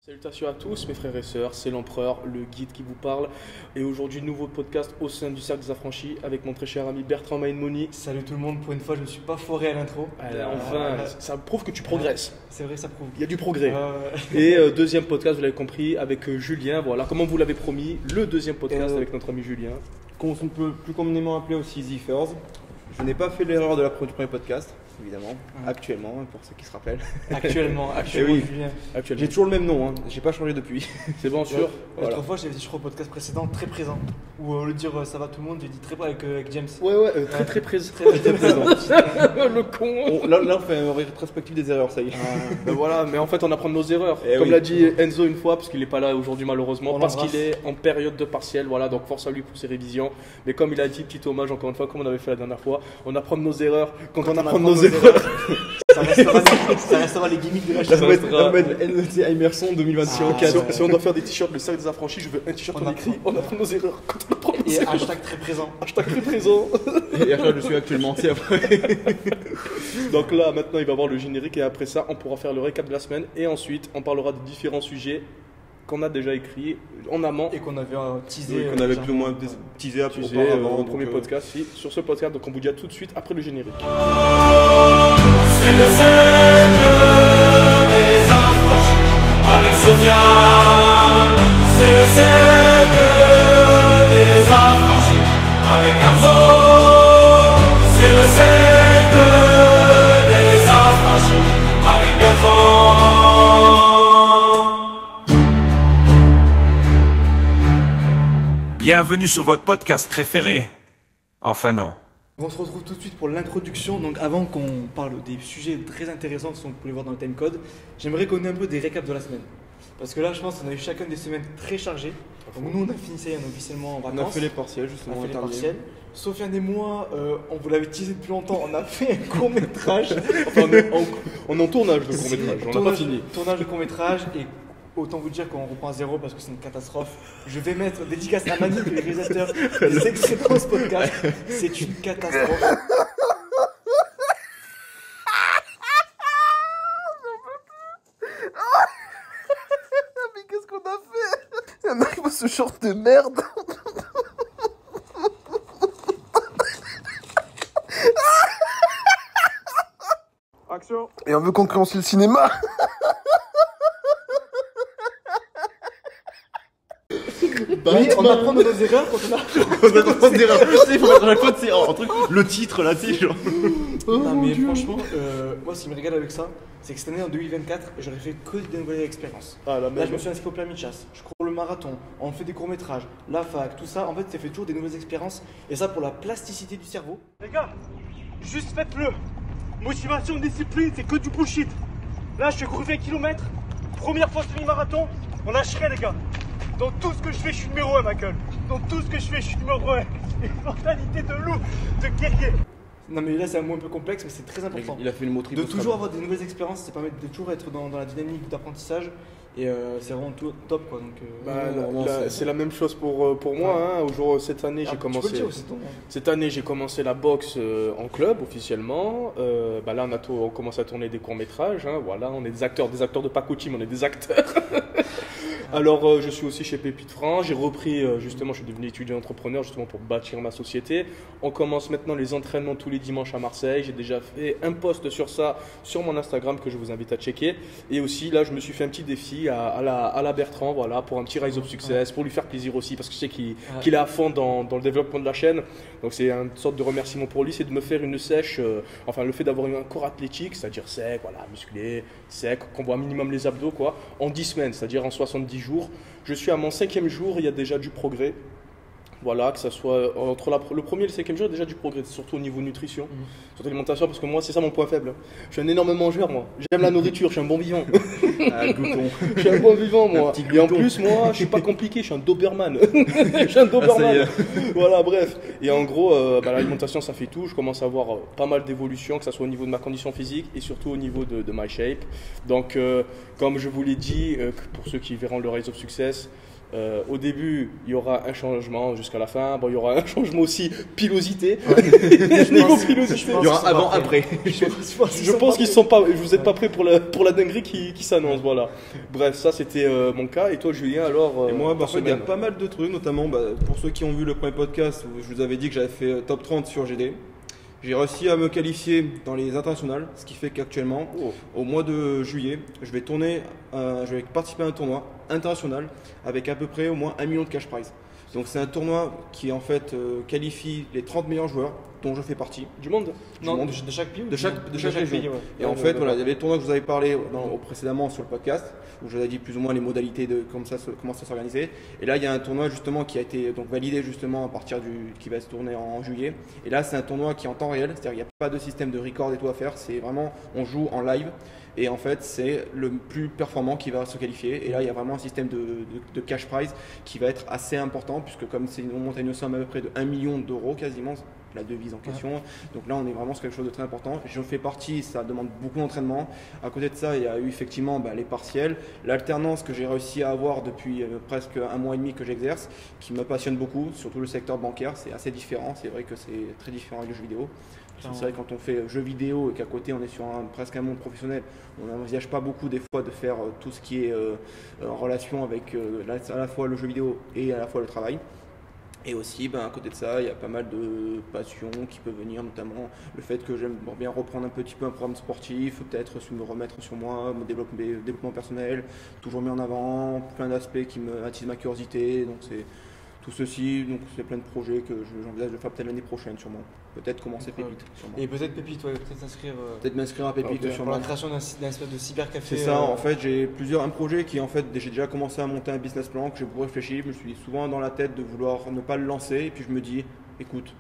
Salutations à tous mes frères et sœurs, c'est l'Empereur, le guide qui vous parle. Et aujourd'hui, nouveau podcast au sein du Cercle des Affranchis avec mon très cher ami Bertrand Maïnmoni. Salut tout le monde, pour une fois je ne me suis pas foiré à l'intro. Enfin, ça prouve que tu progresses. C'est vrai, ça prouve. Il y a du progrès. Et deuxième podcast, vous l'avez compris, avec Julien. Voilà, comme on vous l'avait promis, le deuxième podcast avec notre ami Julien. Qu'on peut plus communément appeler aussi Ziffers. Je n'ai pas fait l'erreur de du premier podcast, évidemment, actuellement, pour ceux qui se rappellent. Actuellement, oui. Julien. Actuellement. J'ai toujours le même nom, hein. J'ai pas changé depuis. C'est bon, sûr. L'autre fois, j'avais dit, je crois, au podcast précédent, très présent. Ou au lieu de dire ça va tout le monde, j'ai dit très présent avec James. Ouais, très présent. Très présent. Le con. Là, on fait une rétrospective des erreurs, ça y est. Ben voilà, mais en fait, on apprend de nos erreurs. Eh Comme oui. l'a dit Enzo une fois, parce qu'il n'est pas là aujourd'hui malheureusement, On parce l'embrasse. qu'il est en période de partiel. Voilà, donc force à lui pour ses révisions. Mais comme il a dit, petit hommage encore une fois, comme on avait fait la dernière fois, on apprend de nos erreurs quand on apprend de nos erreurs. Ça restera les gimmicks de la Là, chaîne. on va mettre NLT Emerson 2024. Si on doit faire des t-shirts, le cercle des affranchis, je veux un t-shirt en écrit. On apprend nos erreurs quand on apprend nos Et erreurs. hashtag très présent. Hashtag très présent. Et là, je suis actuellement anti après. Donc là, maintenant, il va y avoir le générique et après ça, on pourra faire le récap de la semaine. Et ensuite, on parlera de différents sujets qu'on a déjà écrits en amont. Et qu'on avait teasé. Qu'on avait plus ou moins teasé Auparavant, auparavant. au premier podcast, si, sur ce podcast, donc on vous dit à tout de suite après le générique. C'est le cercle des affranchis avec Sofiane. C'est le cercle des affranchis avec Arzo. C'est le cercle des affranchis avec Bertrand. Bienvenue sur votre podcast préféré. Enfin non. On se retrouve tout de suite pour l'introduction. Donc avant qu'on parle des sujets très intéressants que vous pouvez voir dans le timecode, j'aimerais qu'on ait un peu des récaps de la semaine. Parce que là, je pense qu'on a eu chacun des semaines très chargées. Donc nous, on a fini ça officiellement en On vacances. a fait les partiels, On justement. a fait les terminé. partiels. Sofiane et moi, on vous l'avait teasé depuis longtemps, on a fait un court métrage. Enfin, on est en tournage de court-métrage, on n'a pas fini. Tournage de court métrage et autant vous dire qu'on reprend à zéro parce que c'est une catastrophe. Je vais mettre dédicace à Manu, le réalisateur des extraits dans ce podcast. C'est une catastrophe. Mais qu'est-ce qu'on a fait? On arrive à ce genre de merde. Action. Et on veut concurrencer le cinéma. Oui, on apprend de nos erreurs quand on a. On a des erreurs. Tu sais, il faut mettre à chaque fois, tu sais, en truc, le titre là, tu sais, genre. Non mais franchement, moi ce qui me régale avec ça, c'est que cette année en 2024, j'aurais fait que des nouvelles expériences. Ah, la Là, même. je me suis inscrit au permis de chasse, je cours le marathon, on fait des courts-métrages, la fac, tout ça. En fait, ça fait toujours des nouvelles expériences. Et ça, pour la plasticité du cerveau. Les gars, juste faites-le. Motivation, discipline, c'est que du bullshit. Là, je fais couru 20 km. Première fois semi-marathon, on lâcherait, les gars. Dans tout ce que je fais, je suis numéro 1, ma gueule. Dans tout ce que je fais, je suis numéro 1. Une mentalité de loup, de guerrier. Non mais là, c'est un mot un peu complexe, mais c'est très important. Il a fait une motrice. De toujours avoir des nouvelles expériences, ça permet de toujours être dans la dynamique d'apprentissage. Et c'est vraiment top quoi. Donc, C'est la même chose pour moi. Hein. Aujourd'hui, cette année, j'ai tu peux le commencé. dire aussi, ton- Cette année, j'ai commencé la boxe en club officiellement. Là, on commence à tourner des courts-métrages. Hein. Voilà, on est des acteurs de Pacochi, mais on est des acteurs. Alors, je suis aussi chez Pépite France. J'ai repris, justement, je suis devenu étudiant entrepreneur justement pour bâtir ma société. On commence maintenant les entraînements tous les dimanches à Marseille. J'ai déjà fait un post sur ça sur mon Instagram que je vous invite à checker. Et aussi, là, je me suis fait un petit défi à la Bertrand, voilà, pour un petit Rise of Success, pour lui faire plaisir aussi, parce que je sais qu'il est à fond dans le développement de la chaîne. Donc, c'est une sorte de remerciement pour lui, c'est de me faire une sèche, enfin, le fait d'avoir eu un corps athlétique, c'est-à-dire sec, voilà, musclé, sec, qu'on voit minimum les abdos, quoi, en 10 semaines, c'est-à-dire en 70 jours. Je suis à mon 5e jour, il y a déjà du progrès. Voilà, que ça soit entre le premier et le 5e jour, il y a déjà du progrès, surtout au niveau nutrition, surtout alimentation, parce que moi, c'est ça mon point faible. Je suis un énorme mangeur, moi. J'aime la nourriture, je suis un bon vivant. Ah, glouton. Je suis un bon vivant, moi. petit Et en glouton. plus, moi, je suis pas compliqué, je suis un Doberman. Je suis un Doberman. Voilà, bref. Et en gros, l'alimentation, ça fait tout. Je commence à avoir pas mal d'évolution, que ce soit au niveau de ma condition physique et surtout au niveau de my shape. Donc, comme je vous l'ai dit, pour ceux qui verront le Rise of Success, Au début, il y aura un changement jusqu'à la fin. Bon, il y aura un changement aussi pilosité. Niveau pilosité. Il y aura avant, après. Je pense qu'ils sont pas. Vous êtes pas prêts pour la dinguerie qui s'annonce. Voilà. Bref, ça c'était mon cas. Et toi, Julien, alors Et moi, par en fait, il y a semaine pas mal de trucs, notamment pour ceux qui ont vu le premier podcast, où je vous avais dit que j'avais fait top 30 sur GD. J'ai réussi à me qualifier dans les internationales, ce qui fait qu'actuellement, au mois de juillet, je vais participer à un tournoi international avec à peu près au moins 1 million de cash prize. Donc c'est un tournoi qui en fait qualifie les 30 meilleurs joueurs, dont je fais partie. du monde. Non, de chaque pays ou De chaque région. pays, ouais. Et en fait, voilà, il y avait les tournois que je vous avais parlé précédemment sur le podcast, où je vous avais dit plus ou moins les modalités de comment ça s'organisait. Et là, il y a un tournoi justement qui a été donc validé justement à partir qui va se tourner en juillet. Et là, c'est un tournoi qui est en temps réel, c'est-à-dire qu'il n'y a pas de système de record et tout à faire. C'est vraiment, on joue en live. Et en fait, c'est le plus performant qui va se qualifier. Et là, il y a vraiment un système de cash prize qui va être assez important, puisque comme on monte à une somme à peu près de 1 million d'euros quasiment, la devise en question. Donc là, on est vraiment sur quelque chose de très important. J'en fais partie, ça demande beaucoup d'entraînement. À côté de ça, il y a eu effectivement les partiels, l'alternance que j'ai réussi à avoir depuis presque 1 mois et demi que j'exerce, qui me passionne beaucoup, surtout le secteur bancaire. C'est assez différent. C'est vrai que c'est très différent avec le jeu vidéo. C'est vrai quand on fait jeu vidéo et qu'à côté on est sur presque un monde professionnel, on n'envisage pas beaucoup des fois de faire tout ce qui est en relation avec à la fois le jeu vidéo et à la fois le travail. Et aussi, à côté de ça, il y a pas mal de passions qui peuvent venir, notamment le fait que j'aime bien reprendre un petit peu un programme sportif, peut-être me remettre sur moi, mon développement personnel, toujours mis en avant, plein d'aspects qui me attisent ma curiosité. Donc c'est tout ceci, donc c'est plein de projets que j'envisage de faire peut-être l'année prochaine sûrement. Peut-être commencer Pépite. Sûrement. Et peut-être Pépite, ouais, peut-être s'inscrire. Peut-être m'inscrire à Pépite pour sûrement. la création d'un espèce de cybercafé. C'est ça, en fait j'ai un projet qui en fait j'ai déjà commencé à monter un business plan que j'ai beaucoup réfléchi, je me suis souvent dans la tête de vouloir ne pas le lancer et puis je me dis écoute,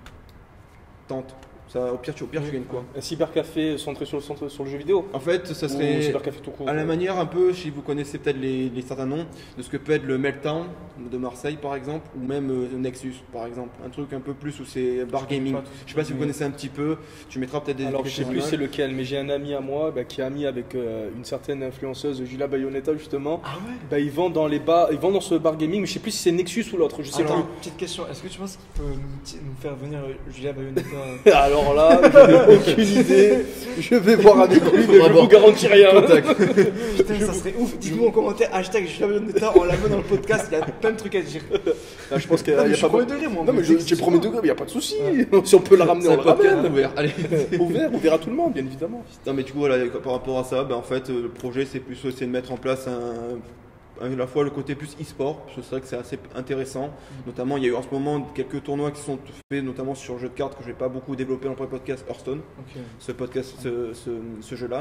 tente. Ça, au pire tu gagnes quoi. Un cybercafé centré sur le jeu vidéo. En fait, ça Ou serait cybercafé tout court. à la manière un peu, si vous connaissez peut-être les certains noms, de ce que peut être le Meltdown de Marseille par exemple, ou même Nexus par exemple. Un truc un peu plus où c'est bar gaming. Je sais pas si vous connaissez un petit peu, tu mettras peut-être des Alors je sais plus c'est lequel, mais j'ai un ami à moi qui est ami avec une certaine influenceuse, Julia Bayonetta justement. Ah ouais. Ils vendent dans les bars, ils vendent dans ce bar gaming, mais je sais plus si c'est Nexus ou l'autre, je sais Attends, plus. petite question, est-ce que tu penses qu'il peut nous faire venir Julia Bayonetta Alors là, je n'ai aucune idée. Je vais voir avec lui, mais je vous garantis rien. Putain, ça serait ouf. Dites-nous en commentaire, hashtag Julia Bayonetta, on la met dans le podcast, il y a plein de trucs à dire. Là, je pense qu'il y Non, mais a je suis pas premier degré, moi. Non, mais j'ai premier degré, mais il n'y a pas de souci. Si on peut la ramener, on la ramène. ouvert. Allez. Ouvert, on verra tout le monde, bien évidemment. Non mais du coup voilà, par rapport à ça, en fait le projet c'est plus essayer de mettre en place à la fois le côté plus e-sport, parce que c'est vrai que c'est assez intéressant. Notamment il y a eu en ce moment quelques tournois qui sont faits notamment sur le jeu de cartes que je vais pas beaucoup développer dans le premier podcast, Hearthstone, ce jeu-là.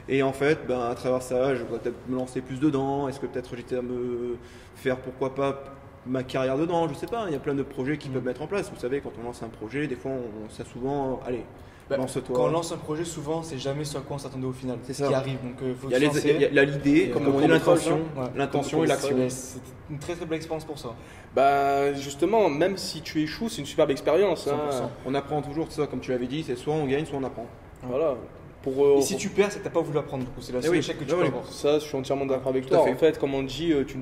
Et en fait, à travers ça, je voudrais peut-être me lancer plus dedans. Est-ce que peut-être j'étais à me faire, pourquoi pas, ma carrière dedans, je sais pas. Il y a plein de projets qui peuvent mettre en place. Vous savez, quand on lance un projet, des fois on sait souvent, allez, lance-toi. Quand on lance un projet, souvent, c'est jamais ce à quoi on s'attendait au final. C'est ce ça. qui arrive. Donc, faut Il y a se lancer. l'idée, comme on dit, l'intention et l'action. C'est une très très belle expérience pour ça. Justement, même si tu échoues, c'est une superbe expérience. 100%. On apprend toujours ça, comme tu l'avais dit, c'est soit on gagne, soit on apprend. Voilà. Et si tu perds, c'est que t'as pas voulu apprendre. Du coup, c'est la seule échec que tu peux avoir. Ça, je suis entièrement d'accord avec Tout à toi. fait. En fait, comme on dit, tu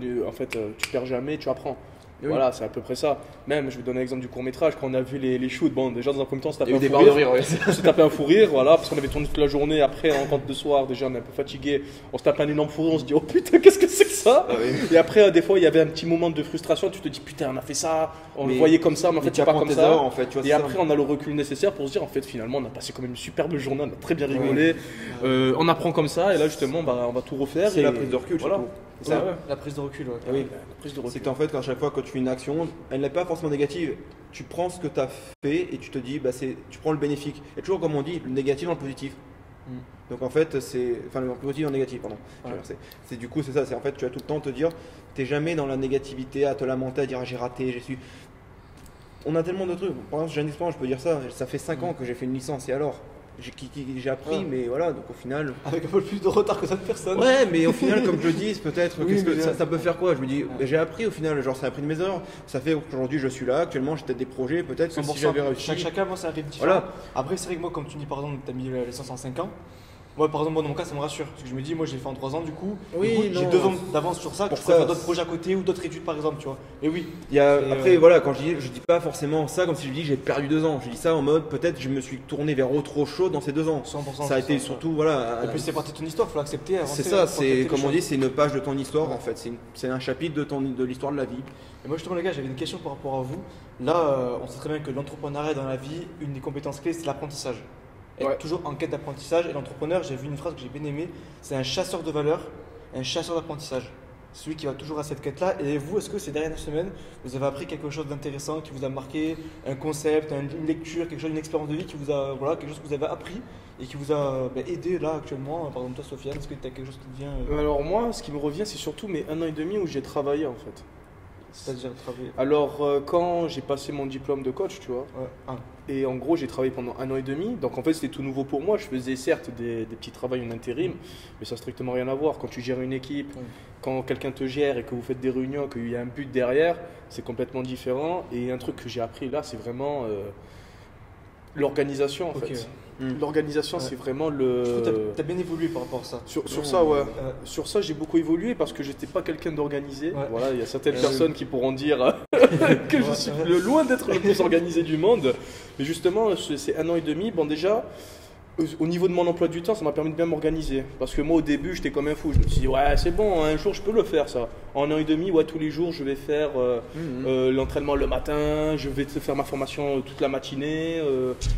perds jamais, tu apprends. Oui. Voilà, c'est à peu près ça. Même, je vais donner l'exemple du court-métrage. Quand on a vu les shoots, déjà dans un premier temps, on s'est Il y a tapé eu des un barres fou de rire. rire, On s'est tapé un fou rire, voilà, parce qu'on avait tourné toute la journée. Après, en rentre de soir, déjà, on est un peu fatigué. On se tape un énorme fou rire, on se dit, oh putain, qu'est-ce que c'est que ça? Et après, des fois, il y avait un petit moment de frustration. Tu te dis, putain, on a fait ça, on le voyait comme ça, mais en fait, c'est pas comme ça. Erreurs, en fait, tu vois, Et après, on a le recul nécessaire pour se dire, en fait, finalement, on a passé quand même une superbe journée, on a très bien rigolé. On apprend comme ça, et là, justement, on va tout refaire. C'est la prise de recul, voilà. surtout. C'est ça, la prise de recul. Ouais. Oui. La prise de recul. C'est qu'en fait, à chaque fois que tu fais une action, elle n'est pas forcément négative. Tu prends ce que tu as fait et tu te dis, tu prends le bénéfique. Et toujours, comme on dit, le négatif dans le positif. Donc en fait, le positif dans le négatif, pardon. Ouais. C'est du coup, c'est ça. C'est en fait, tu as tout le temps te dire, t'es jamais dans la négativité, à te lamenter, à dire j'ai raté, j'ai su. On a tellement de trucs. Par exemple, j'ai un expérience, je peux dire ça. Ça fait 5 ans que j'ai fait une licence et alors j'ai appris, mais voilà, donc au final. Avec un peu plus de retard que cette personne. Ouais, mais au final, comme je le dis, peut-être, Oui, qu'est-ce que mais ça peut faire quoi? Je me dis, j'ai appris au final, genre ça a appris de mes erreurs. Ça fait qu'aujourd'hui je suis là, actuellement j'ai peut-être des projets, peut-être que si j'avais réussi. Chacun, moi, c'est un rythme différent. Voilà. Après, c'est vrai que moi, comme tu dis, par exemple, tu as mis la licence en 5 ans. Moi, par exemple, moi, dans mon cas, ça me rassure. Parce que je me dis, moi, j'ai fait en 3 ans, du coup. Oui, Du coup, j'ai non. 2 ans d'avance sur ça. Pour Je pourrais ça, faire d'autres projets à côté ou d'autres études, par exemple, tu vois. Et oui. Il y a, Et, après, voilà, quand je dis pas forcément ça comme si je dis j'ai perdu 2 ans. Je dis ça en mode peut-être je me suis tourné vers autre chose dans ces 2 ans. 100%. Ça a été ça. surtout, voilà. Et puis, c'est partie de ton histoire, faut l'accepter. C'est ça, c'est comme on dit, c'est une page de ton histoire en fait. C'est un chapitre de l'histoire de la vie. Et moi, justement, les gars, j'avais une question par rapport à vous. Là, on sait très bien que l'entrepreneuriat dans la vie, une des compétences clés, c'est l'apprentissage. Être Ouais. toujours en quête d'apprentissage. Et l'entrepreneur, j'ai vu une phrase que j'ai bien aimée, c'est un chasseur de valeur, un chasseur d'apprentissage. C'est celui qui va toujours à cette quête-là. Et vous, est-ce que ces dernières semaines, vous avez appris quelque chose d'intéressant qui vous a marqué, un concept, une lecture, quelque chose, une expérience de vie qui vous a, voilà, quelque chose que vous avez appris et qui vous a aidé là actuellement? Par exemple, toi, Sofiane, est-ce que tu as quelque chose qui te vient Alors moi, ce qui me revient, c'est surtout mes 1 an et demi où j'ai travaillé en fait. c'est-à-dire travailler? Alors quand j'ai passé mon diplôme de coach, tu vois, Ouais. Ah. et en gros j'ai travaillé pendant 1 an et demi, donc en fait c'était tout nouveau pour moi. Je faisais certes des petits travaux en intérim, mais ça n'a strictement rien à voir. Quand tu gères une équipe, quand quelqu'un te gère et que vous faites des réunions, qu'il y a un but derrière, c'est complètement différent. Et un truc que j'ai appris là, c'est vraiment l'organisation en Ok. fait. Mm. L'organisation, Ouais. c'est vraiment Du coup, le... t'as bien évolué par rapport à ça. Sur ça, ouais. Euh, Sur ça, j'ai beaucoup évolué parce que j'étais pas quelqu'un d'organisé. Ouais. Voilà, il y a certaines oui. personnes qui pourront dire que je suis loin d'être le plus organisé du monde. Mais justement, c'est 1 an et demi. Bon, déjà, au niveau de mon emploi du temps, ça m'a permis de bien m'organiser. Parce que moi, au début, j'étais comme un fou. Je me suis dit, ouais, c'est bon, un jour, je peux le faire, ça. En 1 an et demi, ouais, tous les jours, je vais faire l'entraînement le matin, je vais faire ma formation toute la matinée,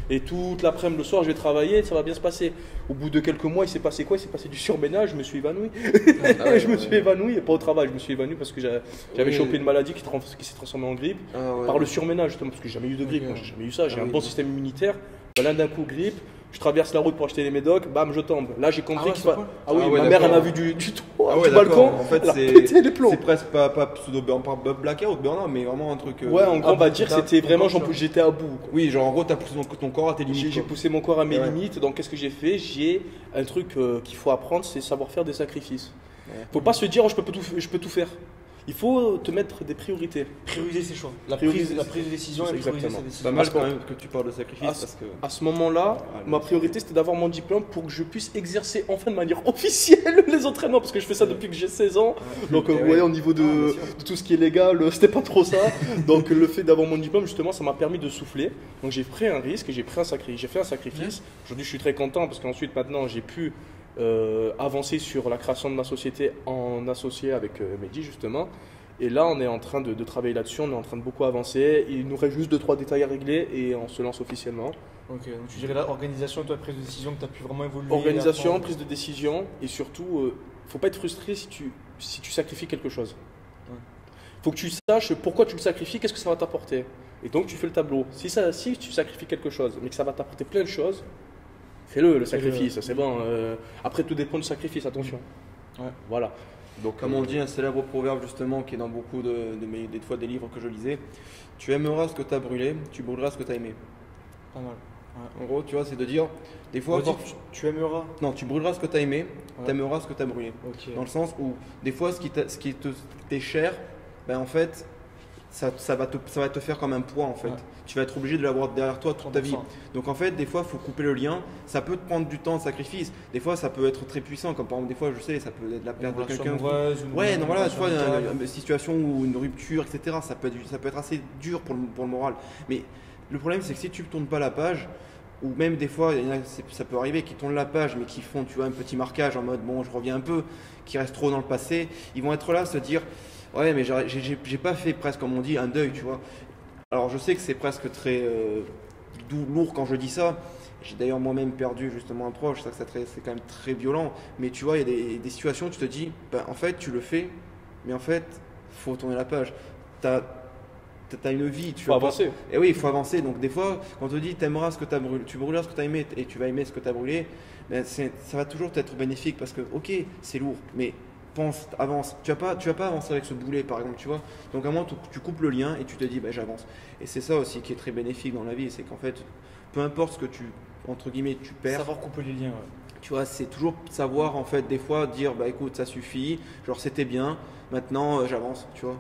et toute l'après-midi, le soir, je vais travailler, ça va bien se passer. Au bout de quelques mois, il s'est passé quoi? Il s'est passé du surménage, je me suis évanoui. Je me suis évanoui, et pas au travail, je me suis évanoui parce que j'avais Oui. chopé une maladie qui s'est transformée en grippe. Ah ouais. Par le surménage, justement, parce que j'ai jamais eu de grippe, Ok. moi, j'ai jamais eu ça, j'ai Ah un oui. bon système immunitaire. Bah, là, d'un coup, grippe, je traverse la route pour acheter les médocs, bam, je tombe. Là, j'ai compris Ah ouais, qu'il c'est faut. quoi Ah oui, Ah ouais, ma mère, elle d'accord. a vu du toit, Ah ouais, du d'accord. balcon. En fait, elle a c'est pété les plombs. c'est presque pas pseudo blackout, burn-out, mais vraiment un truc. Ouais, en gros, on va dire que t'as- c'était vraiment, encore, j'étais à bout, quoi. Oui, genre en gros, t'as poussé ton corps à tes limites. J'ai quoi. poussé mon corps à mes Ouais. limites, donc qu'est-ce que j'ai fait? J'ai un truc qu'il faut apprendre, c'est savoir faire des sacrifices. Ouais. Faut pas se dire, oh, je peux tout faire. Il faut te mettre des priorités. Prioriser ses choix. La Prioriser- prise de décision et prioriser Exactement. ses décisions. Pas mal Parce quand même que tu parles de sacrifice Ah, parce que. À ce moment-là, Ah, ma priorité c'était d'avoir mon diplôme pour que je puisse exercer enfin de manière officielle les entraînements parce que je fais ça depuis que j'ai 16 ans. Donc, vous ouais. voyez, au niveau Ah, bien sûr. de tout ce qui est légal, c'était pas trop ça. Donc, le fait d'avoir mon diplôme, justement, ça m'a permis de souffler. Donc, j'ai pris un risque et j'ai fait un sacrifice. Aujourd'hui, je suis très content parce qu'ensuite, maintenant, j'ai pu avancer sur la création de ma société en associé avec Mehdi, justement. Et là, on est en train de travailler là-dessus, on est en train de beaucoup avancer. Il nous reste juste 2-3 détails à régler et on se lance officiellement. Ok, donc tu dirais là, organisation et toi, prise de décision que tu as pu vraiment évoluer. Organisation, apprendre. prise de décision et surtout, faut pas être frustré si tu sacrifies quelque chose. Ouais. Faut que tu saches pourquoi tu le sacrifies, qu'est-ce que ça va t'apporter. Et donc tu fais le tableau. Si tu sacrifies quelque chose, mais que ça va t'apporter plein de choses, fais-le, le sacrifice, c'est bon. Après, tout dépend du sacrifice, attention. Ouais. Voilà. Donc, Comme on dit, un célèbre proverbe justement qui est dans beaucoup des fois des livres que je lisais, tu aimeras ce que tu as brûlé, tu brûleras ce que tu as aimé. Pas mal. En gros, tu vois, c'est de dire, des fois, Redis, tu aimeras. non, tu brûleras ce que tu as aimé, Ouais. tu aimeras ce que tu as brûlé. Ok. Dans le sens où, des fois, ce qui t'est cher, ben en fait, ça va te faire comme un poids en fait. Ouais. Tu vas être obligé de l'avoir derrière toi toute ta vie. 100%. Donc en fait, des fois, il faut couper le lien. Ça peut te prendre du temps de sacrifice. Des fois, ça peut être très puissant. Comme par exemple, des fois, je sais, ça peut être la perte de Une relation quelqu'un. amoureuse, une Ouais, non, voilà, tu vois, relation amicale. une situation ou une rupture, etc. Ça peut être assez dur pour le moral. Mais le problème, c'est que si tu ne tournes pas la page, ou même des fois, ça peut arriver qu'ils tournent la page, mais qui font, tu vois, un petit marquage en mode, bon, je reviens un peu, qui reste trop dans le passé, ils vont être là, se dire, ouais, mais j'ai pas fait presque, comme on dit, un deuil, tu vois. Alors, je sais que c'est presque très lourd quand je dis ça. J'ai d'ailleurs moi-même perdu justement un proche, c'est quand même très violent. Mais tu vois, il y a des situations où tu te dis, ben, en fait, tu le fais, mais en fait, faut tourner la page. T'as une vie, tu faut vas pas- avancer. Et oui, il faut avancer. Donc des fois, quand on te dit t'aimeras ce que tu as brûlé, tu brûleras ce que tu as aimé et tu vas aimer ce que tu as brûlé, ben, ça va toujours être bénéfique parce que ok, c'est lourd, mais pense, avance. Tu vas pas avancer avec ce boulet par exemple, tu vois. Donc à un moment, tu coupes le lien et tu te dis ben, j'avance. Et c'est ça aussi qui est très bénéfique dans la vie, c'est qu'en fait, peu importe ce que tu entre guillemets tu perds, Savoir couper les liens. Ouais. tu vois, c'est toujours savoir en fait des fois dire bah écoute ça suffit, genre c'était bien, maintenant j'avance, tu vois.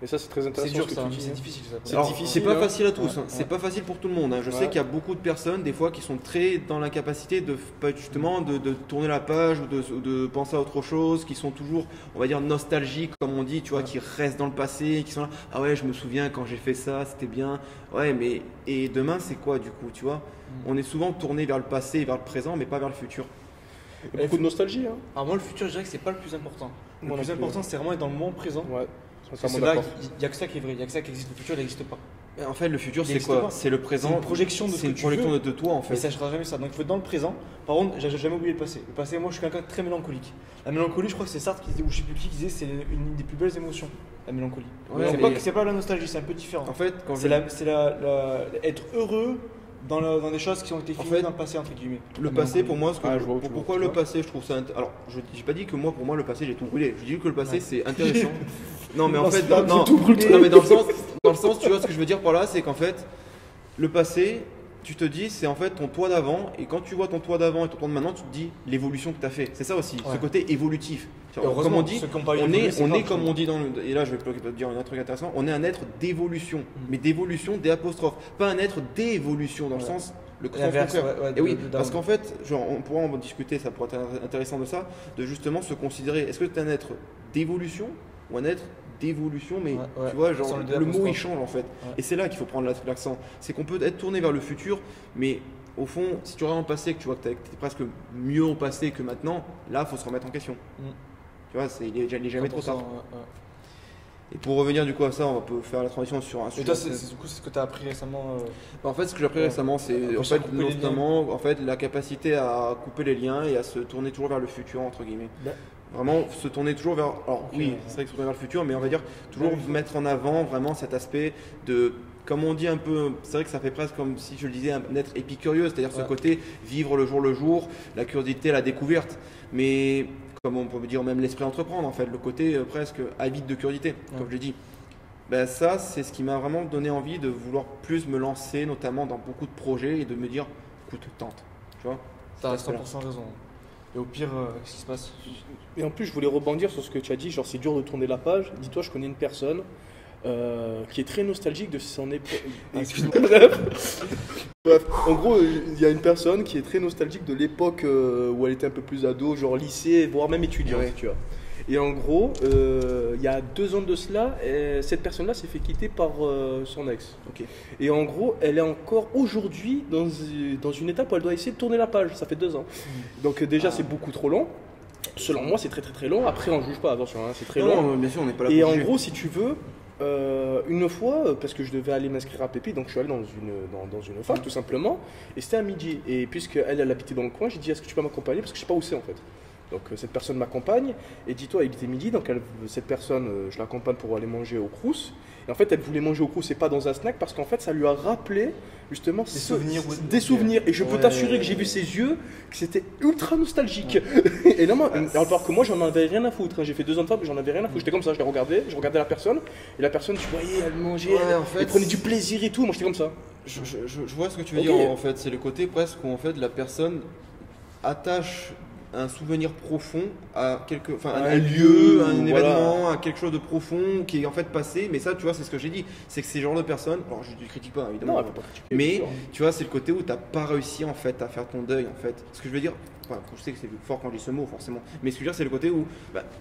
Et ça, c'est très C'est intéressant. dur ce que ça, tu dis, c'est hein. difficile ça. C'est Alors, difficile, c'est pas hein. facile à tous, Ouais, c'est pas facile pour tout le monde. Je sais Ouais. qu'il y a beaucoup de personnes, des fois, qui sont très dans l'incapacité de justement de tourner la page ou de penser à autre chose, qui sont toujours, on va dire, nostalgiques, comme on dit, tu vois, qui restent dans le passé, qui sont là, ah ouais, je me souviens quand j'ai fait ça, c'était bien. Ouais, mais et demain, c'est quoi du coup, tu vois? On est souvent tourné vers le passé et vers le présent, mais pas vers le futur. Il y a beaucoup de nostalgie. Hein. Alors moi le futur je dirais que c'est pas le plus important. Le Moi non plus plus. important c'est vraiment être dans le moment présent. Ouais, Parce sincèrement que là, d'accord. il n'y a que ça qui est vrai, il n'y a que ça qui existe. Le futur il n'existe pas. Et en fait, le futur, Il c'est existe quoi? pas. C'est le présent. C'est une projection de ce C'est que une tu projection veux. de toi, en fait. Mais ça ne sera jamais ça. Donc il faut être dans le présent. Par contre, j'ai jamais oublié le passé. Le passé, moi je suis quelqu'un de très mélancolique. La mélancolie, je crois que c'est Sartre qui disait, ou je sais plus qui disait, c'est une des plus belles émotions, la mélancolie. Ouais, C'est pas la nostalgie, c'est un peu différent. En fait, quand C'est être heureux dans des choses qui ont été finies fait, dans le passé, entre guillemets. le La passé, mélancolie. pour moi, Ah, je vois où tu vois. pourquoi le passé, je trouve ça. Alors, j'ai pas dit que pour moi, le passé, j'ai tout brûlé. Je dis que le passé, c'est intéressant. Non, mais en Non, fait, c'est pas non, tout brûlé. non, mais dans le sens, tu vois, ce que je veux dire par là, c'est qu'en fait, le passé, tu te dis, c'est en fait ton toi d'avant, et quand tu vois ton toi d'avant et ton toi de maintenant, tu te dis l'évolution que tu as fait. C'est ça aussi, ce Ouais. côté évolutif. Heureusement, Comme on dit, ceux qui ont pas on évolué, est, c'est on grave, est comme je on dit et là je vais te dire un truc intéressant, on est un être d'évolution, mais d'évolution des apostrophes, pas un être d'évolution dans le Ouais. sens le L'inverse, contraire. ouais, Et oui, de parce down. qu'en fait, genre, on pourra en discuter, ça pourrait être intéressant de ça, de justement se considérer, est-ce que tu es un être d'évolution ou un être d'évolution, mais Ouais, tu vois, sans genre le le mot il apostrophe. change en fait. Ouais. Et c'est là qu'il faut prendre l'accent. C'est qu'on peut être tourné vers le futur, mais au fond, si tu regardes dans le passé, que tu vois que tu es presque mieux au passé que maintenant, là, il faut se remettre en question. Mm. Tu vois, il est jamais trop 100%, tard. ouais, ouais. Et pour revenir du coup à ça, on peut faire la transition sur un Et sujet. toi, c'est du coup, c'est ce que tu as appris récemment. En fait, ce que j'ai appris Ouais. récemment, c'est Après, en sans fait, couper les liens. notamment en fait, la capacité à couper les liens et à se tourner toujours vers le futur, entre guillemets. Bah. Vraiment se tourner toujours vers. Alors, Ok, oui, ouais. c'est vrai que se tourner vers le futur, mais on va dire toujours Ouais, oui. mettre en avant vraiment cet aspect de. Comme on dit un peu, c'est vrai que ça fait presque comme si je le disais, un être épicurieux, c'est-à-dire ce Ouais. côté vivre le jour, la curiosité, la découverte. Mais comme on peut dire même l'esprit entreprendre, en fait, le côté presque avide de curiosité, comme je l'ai dit. Ben ça, c'est ce qui m'a vraiment donné envie de vouloir plus me lancer, notamment dans beaucoup de projets et de me dire, écoute, tente. Tu vois T'as cet aspect-là. 100% raison. Et au pire, qu'est-ce qui se passe? Et en plus, je voulais rebondir sur ce que tu as dit, genre c'est dur de tourner la page. Dis-toi, je connais une personne qui est très nostalgique de son époque. Excuse-moi. Bref, en gros, il y a une personne qui est très nostalgique de l'époque où elle était un peu plus ado, genre lycée, voire même étudiante, Ouais. tu vois. Et en gros, il y a 2 ans de cela, cette personne-là s'est fait quitter par son ex. Ok. Et en gros, elle est encore aujourd'hui dans une étape où elle doit essayer de tourner la page. Ça fait 2 ans. Donc déjà, c'est beaucoup trop long. Selon moi, c'est très très très long. Après, on ne juge pas, attention, hein, c'est très long. Non, bien sûr, on n'est pas là Et pour en juger. gros, si tu veux, une fois, parce que je devais aller m'inscrire à Pépi, donc je suis allé dans une fac tout simplement, et c'était à midi. Et puisqu'elle habitait dans le coin, j'ai dit est-ce que tu peux m'accompagner parce que je sais pas où c'est en fait. Donc cette personne m'accompagne, et dis-toi, il était midi, donc cette personne, je l'accompagne pour aller manger au Crous. Et en fait, elle voulait manger au Crous et pas dans un snack parce qu'en fait, ça lui a rappelé justement des souvenirs. Et je peux Ouais. t'assurer que j'ai vu ses yeux, que c'était ultra nostalgique. Et là, moi, alors que moi, j'en avais rien à foutre. Hein. J'ai fait 2 ans de fac, mais j'en avais rien à foutre. J'étais comme ça, je regardais la personne, et la personne, tu voyais, elle mangeait, Ouais, en fait, elle prenait du plaisir et tout. Moi, j'étais comme ça. Je vois ce que tu veux Ok. dire en fait. C'est le côté presque où en fait la personne attache un souvenir profond à un lieu, un voilà. événement, à quelque chose de profond qui est en fait passé. Mais ça, tu vois, c'est ce que j'ai dit. C'est que ces genres de personnes, alors je ne critique pas évidemment, Non, elle peut pas critiquer, bien mais sûr. tu vois, c'est le côté où tu n'as pas réussi en fait à faire ton deuil en fait. Ce que je veux dire, enfin, je sais que c'est fort quand je dis ce mot forcément, mais ce que je veux dire, c'est le côté où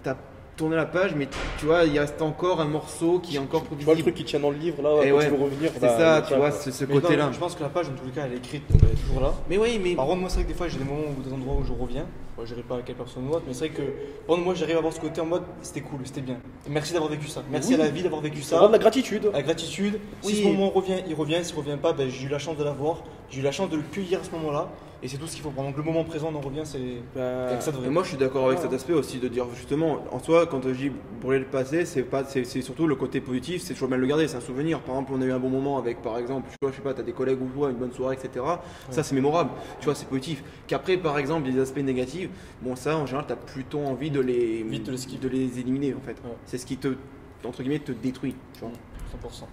tu as tourné la page, mais tu vois, il reste encore un morceau qui est encore Tu vois le truc qui tient dans le livre là, Et quand ouais, tu veux revenir. c'est bah, ça, il y a tu vois, quoi. ce Mais non, côté-là. je pense que la page, en tous les cas, elle est écrite, donc elle est toujours là. Mais oui, mais Par contre, moi, c'est vrai que des fois, j'ai des moments ou des endroits où je reviens. Bon, je dirais pas à quelle personne ou autre, mais c'est vrai que par contre, moi, j'arrive à avoir ce côté en mode c'était cool, c'était bien. Et merci d'avoir vécu ça. Merci Oui. à la vie d'avoir vécu Ça rend ça. de la gratitude. La gratitude. Oui. Si ce moment revient, il revient. S'il revient pas, ben, j'ai eu la chance de l'avoir. J'ai eu la chance de le cueillir à ce moment-là. Et c'est tout ce qu'il faut prendre. Donc le moment présent, on en revient, c'est Bah, avec ça de vrai. Et moi je suis d'accord avec Ouais. cet aspect aussi de dire justement en soi quand je dis brûler le passé c'est surtout le côté positif, c'est toujours bien de le garder, c'est un souvenir. Par exemple on a eu un bon moment avec par exemple je sais pas t'as des collègues ou toi une bonne soirée etc. Ça c'est mémorable, tu vois c'est positif. Qu'après par exemple des aspects négatifs, bon ça en général t'as plutôt envie de les Vite de les skip. de les éliminer en fait. Ouais. C'est ce qui te entre guillemets te détruit. Tu vois. 100%.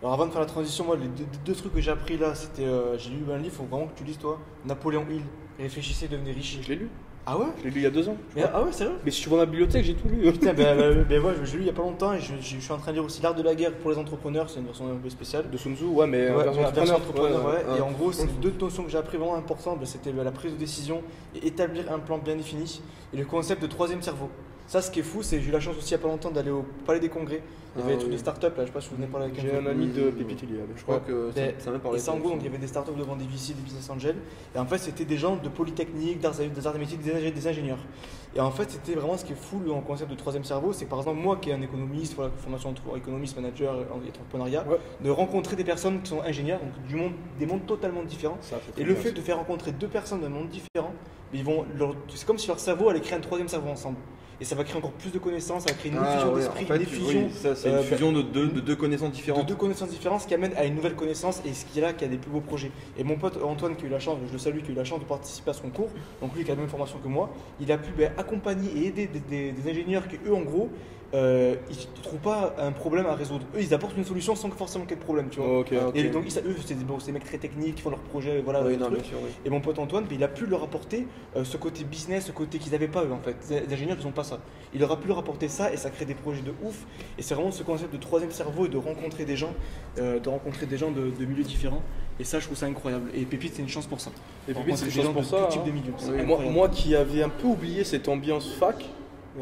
Alors avant de faire la transition, moi les deux trucs que j'ai appris là, c'était j'ai lu un livre, faut vraiment que tu lises toi. Napoléon Hill, réfléchissez, devenez riche. Je l'ai lu. Ah ouais? Je l'ai lu il y a 2 ans. Ah ouais, sérieux? Mais si tu vois ma bibliothèque, j'ai tout lu. Putain, ouais, je l'ai lu il y a pas longtemps et je suis en train de lire aussi L'Art de la guerre pour les entrepreneurs, c'est une version un peu spéciale. De Sun Tzu, ouais, mais Ouais, version version entrepreneur. entrepreneur, ouais. ouais. Et en gros, c'est 2 notions que j'ai appris vraiment importantes. C'était la prise de décision et établir un plan bien défini. Et le concept de troisième cerveau. Ça, ce qui est fou, c'est que j'ai eu la chance aussi il y a pas longtemps d'aller au Palais des Congrès. Il y avait des trucs de start-up, là, je sais pas si vous venez parler avec J'ai un ami de Pépite, il y avait. Je crois que ça m'a parlé. Et ça, en gros, donc, il y avait des startups devant des VC, des business angels. Et en fait, c'était des gens de Polytechnique, des arts et métiers, des ingénieurs. Et en fait, c'était vraiment ce qui est fou dans le concept de troisième cerveau. C'est que par exemple, moi qui est un économiste, voilà, formation économiste, manager, entrepreneuriat, de rencontrer des personnes qui sont ingénieurs, donc des mondes totalement différents. Ça, Et le fait de faire rencontrer 2 personnes d'un monde différent, c'est comme si leur cerveau allait créer un troisième cerveau ensemble. Et ça va créer encore plus de connaissances, ça va créer une fusion d'esprit, une fusion. Ça, c'est une fusion de deux connaissances différentes. De 2 connaissances différentes, ce qui amène à une nouvelle connaissance et ce qui est là, qui a des plus beaux projets. Et mon pote Antoine, qui a eu la chance, je le salue, qui a eu la chance de participer à son cours, donc lui qui a la même formation que moi, il a pu accompagner et aider des ingénieurs qui, eux, en gros, ils ne trouvent pas un problème à résoudre. Eux, ils apportent une solution sans forcément qu'il y ait de problème, tu vois. Et donc, eux, c'est des mecs très techniques qui font leurs projets, voilà. Oui, non, bien sûr, oui. Et mon pote Antoine, il a pu leur apporter ce côté business, ce côté qu'ils n'avaient pas eux en fait. Les ingénieurs, ils n'ont pas ça. Il leur a pu leur apporter ça et ça crée des projets de ouf. Et c'est vraiment ce concept de troisième cerveau et de rencontrer des gens, de milieux différents. Et ça, je trouve ça incroyable. Et Pépite, c'est une chance pour ça. Et Pépite, c'est une chance gens pour de ça. tout type de milieux. C'est Et incroyable. moi qui avais un peu oublié cette ambiance fac,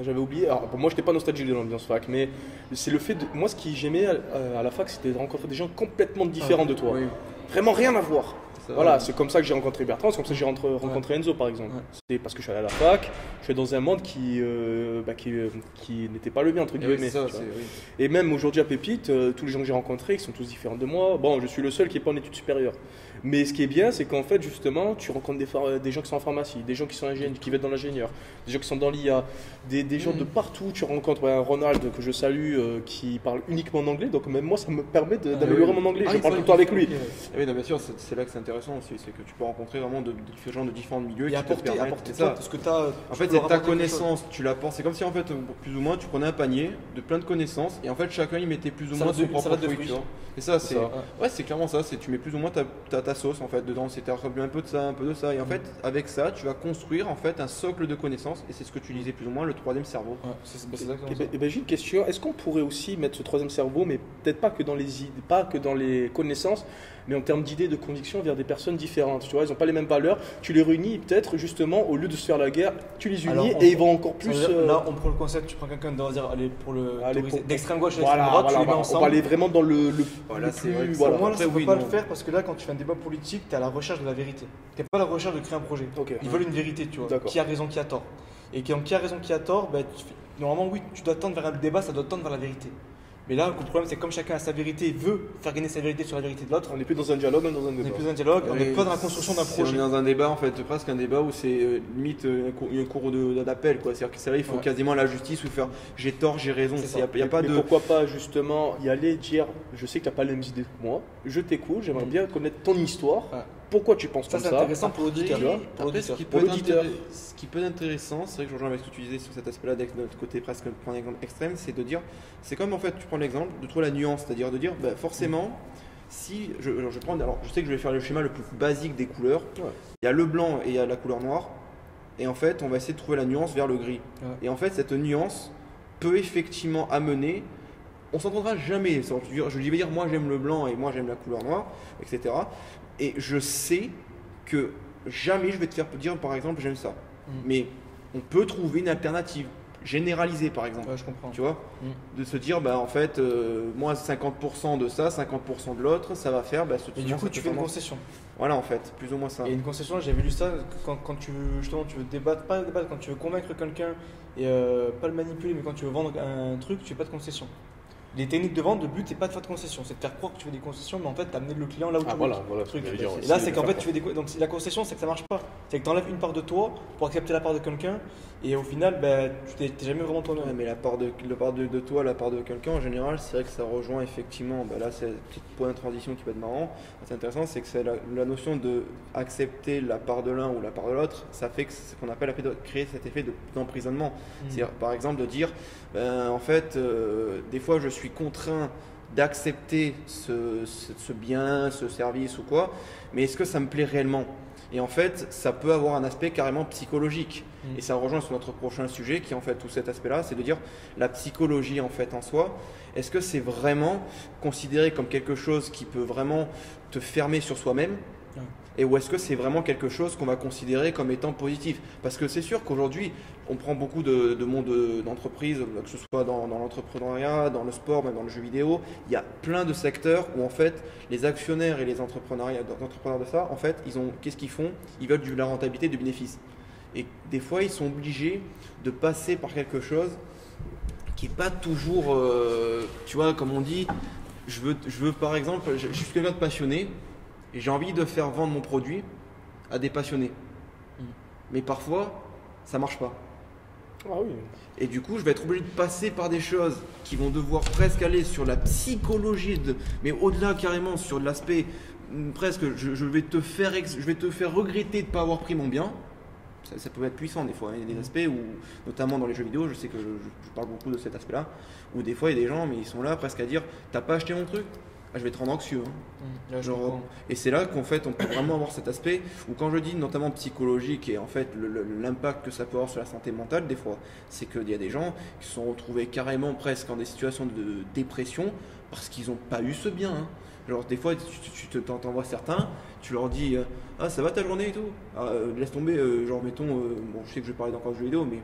j'avais oublié. Alors, pour moi, je n'étais pas nostalgique de l'ambiance fac, mais c'est le fait de. Moi, ce que j'aimais à la fac, c'était de rencontrer des gens complètement différents de toi. Oui. Vraiment rien à voir. Ça, Voilà, ouais. c'est comme ça que j'ai rencontré Bertrand, c'est comme ça que j'ai rencontré Enzo par exemple. Ouais. C'est parce que je suis allé à la fac, je suis dans un monde qui n'était pas le mien entre Et oui, guillemets. c'est ça, tu vois. oui. Et même aujourd'hui à Pépite, tous les gens que j'ai rencontrés, qui sont tous différents de moi, bon, je suis le seul qui n'est pas en études supérieures. Mais ce qui est bien, c'est qu'en fait, justement, tu rencontres des gens qui sont en pharmacie, des gens qui sont ingénieurs, qui veulent dans l'ingénieur, des gens qui sont dans l'IA, des gens de partout. Tu rencontres Ronald, que je salue, qui parle uniquement en anglais. Donc même moi, ça me permet d'améliorer mon anglais. Je parle tout le temps avec lui. Ah oui, non, bien sûr, c'est là que c'est intéressant aussi, c'est que tu peux rencontrer vraiment de gens de différents milieux Et qui te apporter permettent. ça, parce que tu as. En fait, c'est ta connaissance, tu l'apportes. C'est comme si en fait, plus ou moins, tu prenais un panier de plein de connaissances et en fait, chacun y mettait plus ou moins son propre fruit, tu vois. Et ça, c'est ouais, c'est clairement ça. C'est tu mets plus ou moins ta sauce en fait dedans. C'est un peu de ça, un peu de ça. Et en fait, avec ça, tu vas construire en fait un socle de connaissances. Et c'est ce que tu disais plus ou moins le troisième cerveau. Ouais, c'est exactement Et ça. j'ai une question. Est-ce qu'on pourrait aussi mettre ce troisième cerveau, mais peut-être pas que dans les idées, pas que dans les connaissances, mais en termes d'idées, de convictions vers des personnes différentes. Tu vois, ils n'ont pas les mêmes valeurs. Tu les réunis peut-être justement au lieu de se faire la guerre, tu les unis Alors, et ils vont encore Ça veut plus. dire, là, on prend le concept, tu prends quelqu'un d'extrême gauche et Voilà, d'extrême droite, tu les mets on va ensemble. aller vraiment dans le Voilà, le c'est plus- vrai que ça- voilà. Pour moi, là, Après, ça ne peut oui, pas non. le faire parce que là, quand tu fais un débat politique, tu es à la recherche de la vérité. Tu n'es pas à la recherche de créer un projet. Ok. Ils veulent une vérité, tu vois. D'accord. Qui a raison, qui a tort. Et qui a raison, qui a tort, bah, normalement, oui, tu dois tendre vers le débat, ça doit tendre vers la vérité. Mais là, le problème, c'est que comme chacun a sa vérité et veut faire gagner sa vérité sur la vérité de l'autre, On n'est plus dans un dialogue, mais dans un on n'est débat. plus dans un dialogue, on n'est Et pas dans la construction d'un si projet. On est dans un débat en fait, presque un débat où c'est limite un cours d'appel quoi. C'est-à-dire que c'est là il faut Ouais. quasiment la justice ou faire j'ai tort, j'ai raison. C'est ça. Il n'y a pas Mais de. pourquoi pas justement y aller dire je sais que tu n'as pas les mêmes idées que moi, je t'écoute, j'aimerais bien connaître ton histoire, Ouais. pourquoi tu penses Ça, comme c'est ça. intéressant pour l'auditeur. tu vois. Pour Après, l'auditeur. Pour l'auditeur. ce qui peut être intéressant, c'est vrai que je rejoins avec ce que tu disais sur cet aspect-là, de notre côté presque prendre un exemple extrême, c'est de dire, c'est comme en fait, tu prends l'exemple de trouver la nuance, c'est-à-dire de dire, bah, forcément, si alors, je sais que je vais faire le schéma le plus basique des couleurs, Ouais. il y a le blanc et il y a la couleur noire, et en fait, on va essayer de trouver la nuance vers le gris. Ouais. Et en fait, cette nuance peut effectivement amener. On s'entendra jamais. Je vais dire, moi j'aime le blanc et moi j'aime la couleur noire, etc. Et je sais que jamais je vais te faire dire, par exemple, j'aime ça. Mais on peut trouver une alternative généralisée, par exemple. Ouais, je comprends. Tu vois, de se dire, bah en fait, moi 50% de ça, 50% de l'autre, ça va faire. Bah, Et du coup, tu fais une concession. Voilà, en fait, plus ou moins ça. Et une concession, j'avais lu ça quand tu veux justement tu veux débattre, quand tu veux convaincre quelqu'un et pas le manipuler, mais quand tu veux vendre un truc, tu fais pas de concession. Les techniques de vente, le but c'est pas de faire de concession, c'est de faire croire que tu fais des concessions, mais en fait t'amener le client là où tu veux. Voilà, le ce que truc. j'allais dire, Et ouais. là, c'est qu'en fait tu fais des donc la concession, c'est que ça marche pas. C'est que tu enlèves une part de toi pour accepter la part de quelqu'un, et au final, bah, tu t'es jamais vraiment toi-même. Ouais, mais la part de toi, la part de quelqu'un en général, c'est vrai que ça rejoint effectivement. Bah là, c'est un petit point de transition qui peut être marrant. C'est intéressant, c'est que c'est la notion de accepter la part de l'un ou la part de l'autre. Ça fait que c'est ce qu'on appelle créer cet effet d'emprisonnement. C'est-à-dire, par exemple, de dire, ben, en fait, des fois, je suis contraint d'accepter ce bien, ce service ou quoi, mais est-ce que ça me plaît réellement ? Et en fait, ça peut avoir un aspect carrément psychologique. Et ça rejoint sur notre prochain sujet qui est en fait tout cet aspect-là, c'est de dire la psychologie en fait en soi, est-ce que c'est vraiment considéré comme quelque chose qui peut vraiment te fermer sur soi-même et ou est-ce que c'est vraiment quelque chose qu'on va considérer comme étant positif? Parce que c'est sûr qu'aujourd'hui, on prend beaucoup de monde d'entreprise, que ce soit dans l'entrepreneuriat, dans le sport, même dans le jeu vidéo, il y a plein de secteurs où en fait les actionnaires et les entrepreneurs de ça, en fait, qu'est-ce qu'ils font? Ils veulent de la rentabilité, du bénéfice. Et des fois, ils sont obligés de passer par quelque chose qui n'est pas toujours, tu vois, comme on dit, je veux par exemple, je suis quelqu'un de passionné et j'ai envie de faire vendre mon produit à des passionnés. Mais parfois, ça ne marche pas. Ah oui. Et du coup, je vais être obligé de passer par des choses qui vont devoir presque aller sur la psychologie, mais au-delà carrément sur l'aspect, presque, je vais te faire regretter de ne pas avoir pris mon bien. Ça peut être puissant des fois. Il y a des aspects où, notamment dans les jeux vidéo, je sais que je parle beaucoup de cet aspect-là, où des fois il y a des gens, mais ils sont là presque à dire t'as pas acheté mon truc, ah, je vais te rendre anxieux. Et c'est là qu'en fait on peut vraiment avoir cet aspect où quand je dis notamment psychologique et en fait l'impact que ça peut avoir sur la santé mentale, des fois, c'est qu'il y a des gens qui se sont retrouvés carrément presque dans des situations de dépression parce qu'ils n'ont pas eu ce bien. Genre des fois tu t'envoies certains, tu leur dis ah ça va ta journée et tout, laisse tomber, genre mettons, bon je sais que je vais parler d'encore de jeux vidéo mais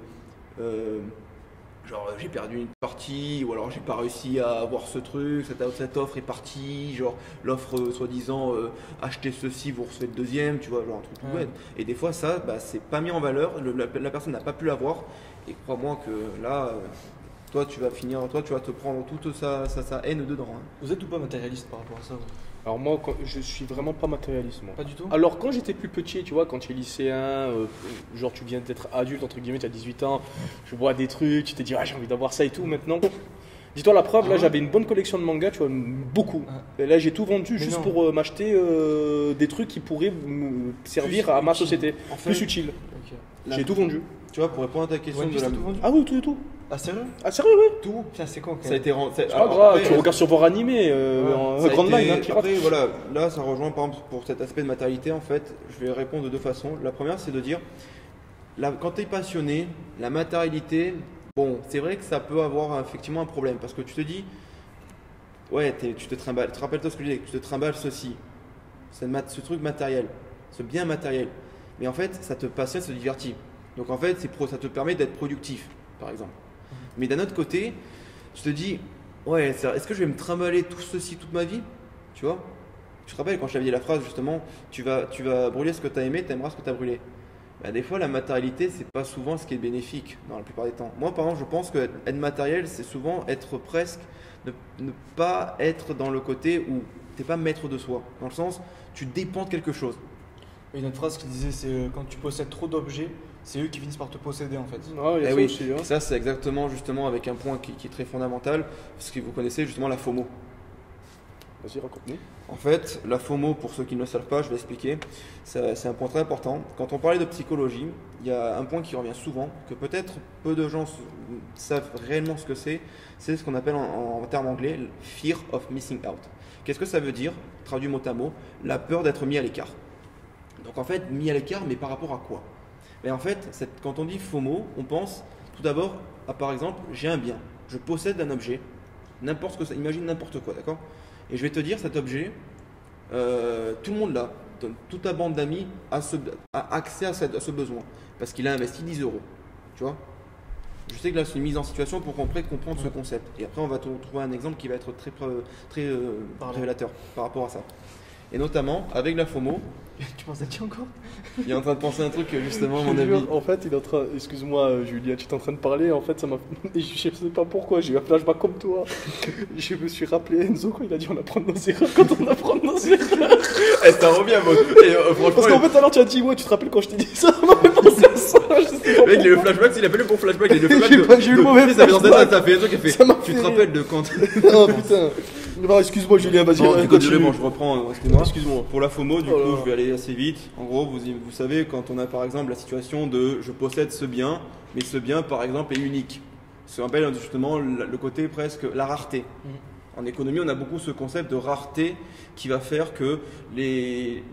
genre j'ai perdu une partie ou alors j'ai pas réussi à avoir ce truc, cette offre est partie, genre l'offre soi-disant acheter ceci vous recevez le deuxième, tu vois, genre un truc tout bête. Et des fois ça c'est pas mis en valeur, la personne n'a pas pu l'avoir et crois-moi que là toi tu vas te prendre toute sa haine dedans. Vous êtes ou pas matérialiste par rapport à ça? Alors moi, je suis vraiment pas matérialiste, moi. Pas du tout. Alors quand j'étais plus petit, tu vois, quand tu es lycéen, genre tu viens d'être adulte, entre guillemets, tu as 18 ans, je vois des trucs, tu te dis, ah j'ai envie d'avoir ça et tout, maintenant. Dis-toi la preuve, là j'avais une bonne collection de mangas, tu vois, beaucoup. Et là j'ai tout vendu juste pour m'acheter des trucs qui pourraient me servir à ma société, en fait, plus utile. J'ai tout vendu. Tu vois, pour répondre à ta question de la... Ah oui, tout. Ah sérieux? Ah sérieux, oui. Tout. Putain, c'est con. Ça a été c'est pas grave, tu regardes sur vos animés, Grande Line, hein, pirate. Après, voilà, là ça rejoint par exemple pour cet aspect de matérialité, en fait, je vais répondre de deux façons. La première, c'est de dire, quand tu es passionné, la matérialité, bon, c'est vrai que ça peut avoir effectivement un problème, parce que tu te dis, ouais, tu te trimbales, tu te rappelles toi ce que je disais, tu te trimbales ceci, ce truc matériel, ce bien matériel, mais en fait, ça te passionne, ça te divertit. Donc en fait, ça te permet d'être productif, par exemple. Mais d'un autre côté, tu te dis, ouais, est-ce que je vais me trimballer tout ceci toute ma vie? Tu vois? Tu te rappelles quand je t'avais dit la phrase justement, tu vas brûler ce que tu as aimé, tu aimeras ce que tu as brûlé. Bah, des fois, la matérialité, c'est pas souvent ce qui est bénéfique dans la plupart des temps. Moi, par exemple, je pense que être matériel, c'est souvent être presque, ne pas être dans le côté où tu n'es pas maître de soi. Dans le sens, tu dépends de quelque chose. Il y a une autre phrase qui disait, c'est quand tu possèdes trop d'objets, c'est eux qui finissent par te posséder en fait. Ah, il y a ça aussi, hein. Ça c'est exactement justement avec un point qui est très fondamental, parce que vous connaissez justement la FOMO. Vas-y, raconte-nous. En fait, la FOMO, pour ceux qui ne le savent pas, je vais expliquer, c'est un point très important. Quand on parlait de psychologie, il y a un point qui revient souvent, que peut-être peu de gens savent réellement ce que c'est ce qu'on appelle en termes anglais « fear of missing out ». Qu'est-ce que ça veut dire? Traduit mot à mot, la peur d'être mis à l'écart. Donc en fait, mis à l'écart, mais par rapport à quoi? Mais en fait, quand on dit FOMO, on pense tout d'abord à, par exemple, j'ai un bien, je possède un objet, n'importe quoi, imagine n'importe quoi, d'accord? Et je vais te dire, cet objet, tout le monde l'a, toute ta bande d'amis a accès à ce besoin, parce qu'il a investi 10 €, tu vois? Je sais que là, c'est une mise en situation pour comprendre ce concept. Et après, on va trouver un exemple qui va être très révélateur par rapport à ça. Et notamment, avec la FOMO, tu penses à qui encore? Il est en train de penser un truc justement, mon ami. En fait, il est en train. Excuse-moi, Julien, tu es en train de parler. En fait, ça m'a. Je sais pas pourquoi. J'ai eu un flashback comme toi. Je me suis rappelé Enzo quand il a dit on apprend de nos erreurs. Quand on apprend de nos erreurs. Ça revient, moi. Parce qu'en fait, alors tu as dit ouais, tu te rappelles quand je t'ai dit ça? Ça m'a fait penser à ça. Le mec, il a eu le flashback. Il a pas eu le bon flashback. Il a eu le flashback. J'ai eu le mauvais flashback. Ça fait un truc qui a fait. Tu te rappelles de quand? Oh putain. Non, excuse-moi, Julien, vas-y. Désolé, je reprends. Excuse-moi. Pour la FOMO, du coup, je vais aller assez vite. En gros, vous savez, quand on a par exemple la situation de je possède ce bien, mais ce bien par exemple est unique. Ça appelle justement le côté presque la rareté. En économie, on a beaucoup ce concept de rareté qui va faire que les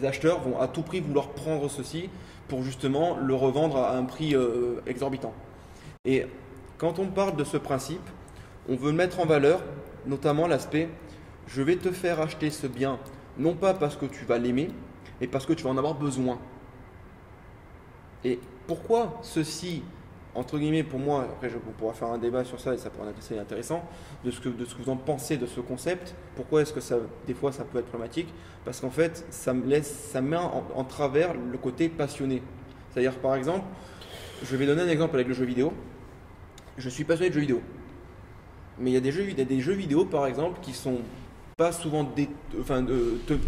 acheteurs vont à tout prix vouloir prendre ceci pour justement le revendre à un prix exorbitant. Et quand on parle de ce principe, on veut mettre en valeur notamment l'aspect « je vais te faire acheter ce bien, non pas parce que tu vas l'aimer, mais parce que tu vas en avoir besoin ». Et pourquoi ceci, entre guillemets, pour moi, après on pourra faire un débat sur ça et ça pourra être assez intéressant, de ce que vous en pensez de ce concept, pourquoi est-ce que ça, des fois ça peut être problématique? Parce qu'en fait, ça met en travers le côté passionné. C'est-à-dire, par exemple, je vais donner un exemple avec le jeu vidéo. Je suis passionné de jeux vidéo. Mais il y a des jeux vidéo, par exemple, qui sont pas souvent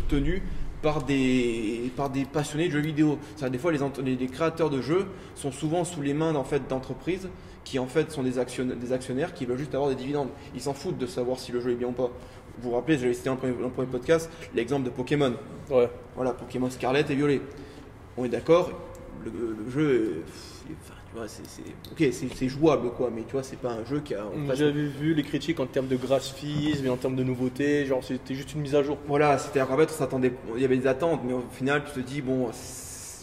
tenus par des passionnés de jeux vidéo. Des fois, les créateurs de jeux sont souvent sous les mains en fait, d'entreprises qui en fait sont des actionnaires qui veulent juste avoir des dividendes. Ils s'en foutent de savoir si le jeu est bien ou pas. Vous vous rappelez, j'avais cité dans le premier podcast l'exemple de Pokémon. Ouais. Voilà, Pokémon Scarlet et Violet. On est d'accord, le jeu, tu vois, c'est jouable quoi, mais tu vois, c'est pas un jeu qui a. J'avais vu les critiques en termes de graphisme et en termes de nouveautés, genre c'était juste une mise à jour. Voilà, c'était en fait, il y avait des attentes, mais au final, tu te dis bon,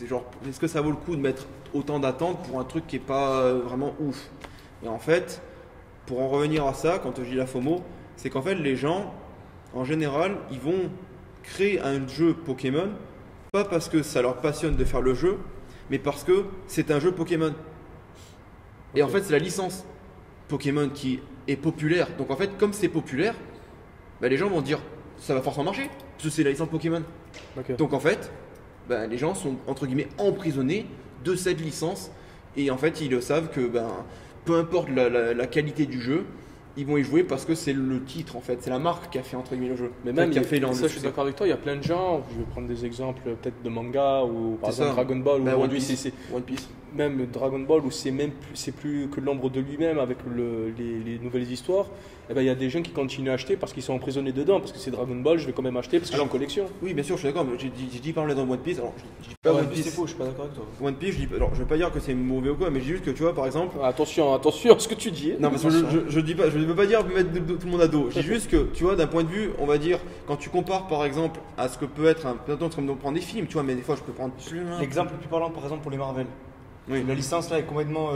genre, est-ce que ça vaut le coup de mettre autant d'attentes pour un truc qui est pas vraiment ouf? Et en fait, pour en revenir à ça, quand je dis la FOMO, c'est qu'en fait, les gens, en général, ils vont créer un jeu Pokémon, pas parce que ça leur passionne de faire le jeu, mais parce que c'est un jeu Pokémon. Et en fait, c'est la licence Pokémon qui est populaire. Donc en fait, comme c'est populaire, les gens vont dire ça va forcément marcher, parce que c'est la licence Pokémon. Okay. Donc en fait, les gens sont entre guillemets emprisonnés de cette licence. Et en fait, ils le savent que peu importe la qualité du jeu, ils vont y jouer parce que c'est le titre en fait, c'est la marque qui a fait entre guillemets le jeu. Mais même, ça je suis d'accord avec toi, il y a plein de gens, je vais prendre des exemples peut-être de manga ou par exemple Dragon Ball, où aujourd'hui c'est One Piece. Même Dragon Ball où c'est plus que l'ombre de lui-même avec les nouvelles histoires. Et il y a des gens qui continuent à acheter parce qu'ils sont emprisonnés dedans, parce que c'est Dragon Ball, je vais quand même acheter parce que j'ai une collection. Oui, bien sûr, je suis d'accord, mais j'ai dit par exemple dans One Piece, alors je dis pas One Piece c'est faux, je suis pas d'accord avec toi. One Piece, je vais pas dire que c'est mauvais ou quoi, mais je dis juste que tu vois par exemple. Attention à ce que tu dis. Non, parce que je ne veux pas dire mettre tout le monde à dos. Je dis juste que tu vois, d'un point de vue, on va dire, quand tu compares par exemple à ce que peut être comme prendre des films, tu vois, mais des fois je peux prendre plus. L'exemple le plus parlant par exemple pour les Marvel. Oui. La licence là est complètement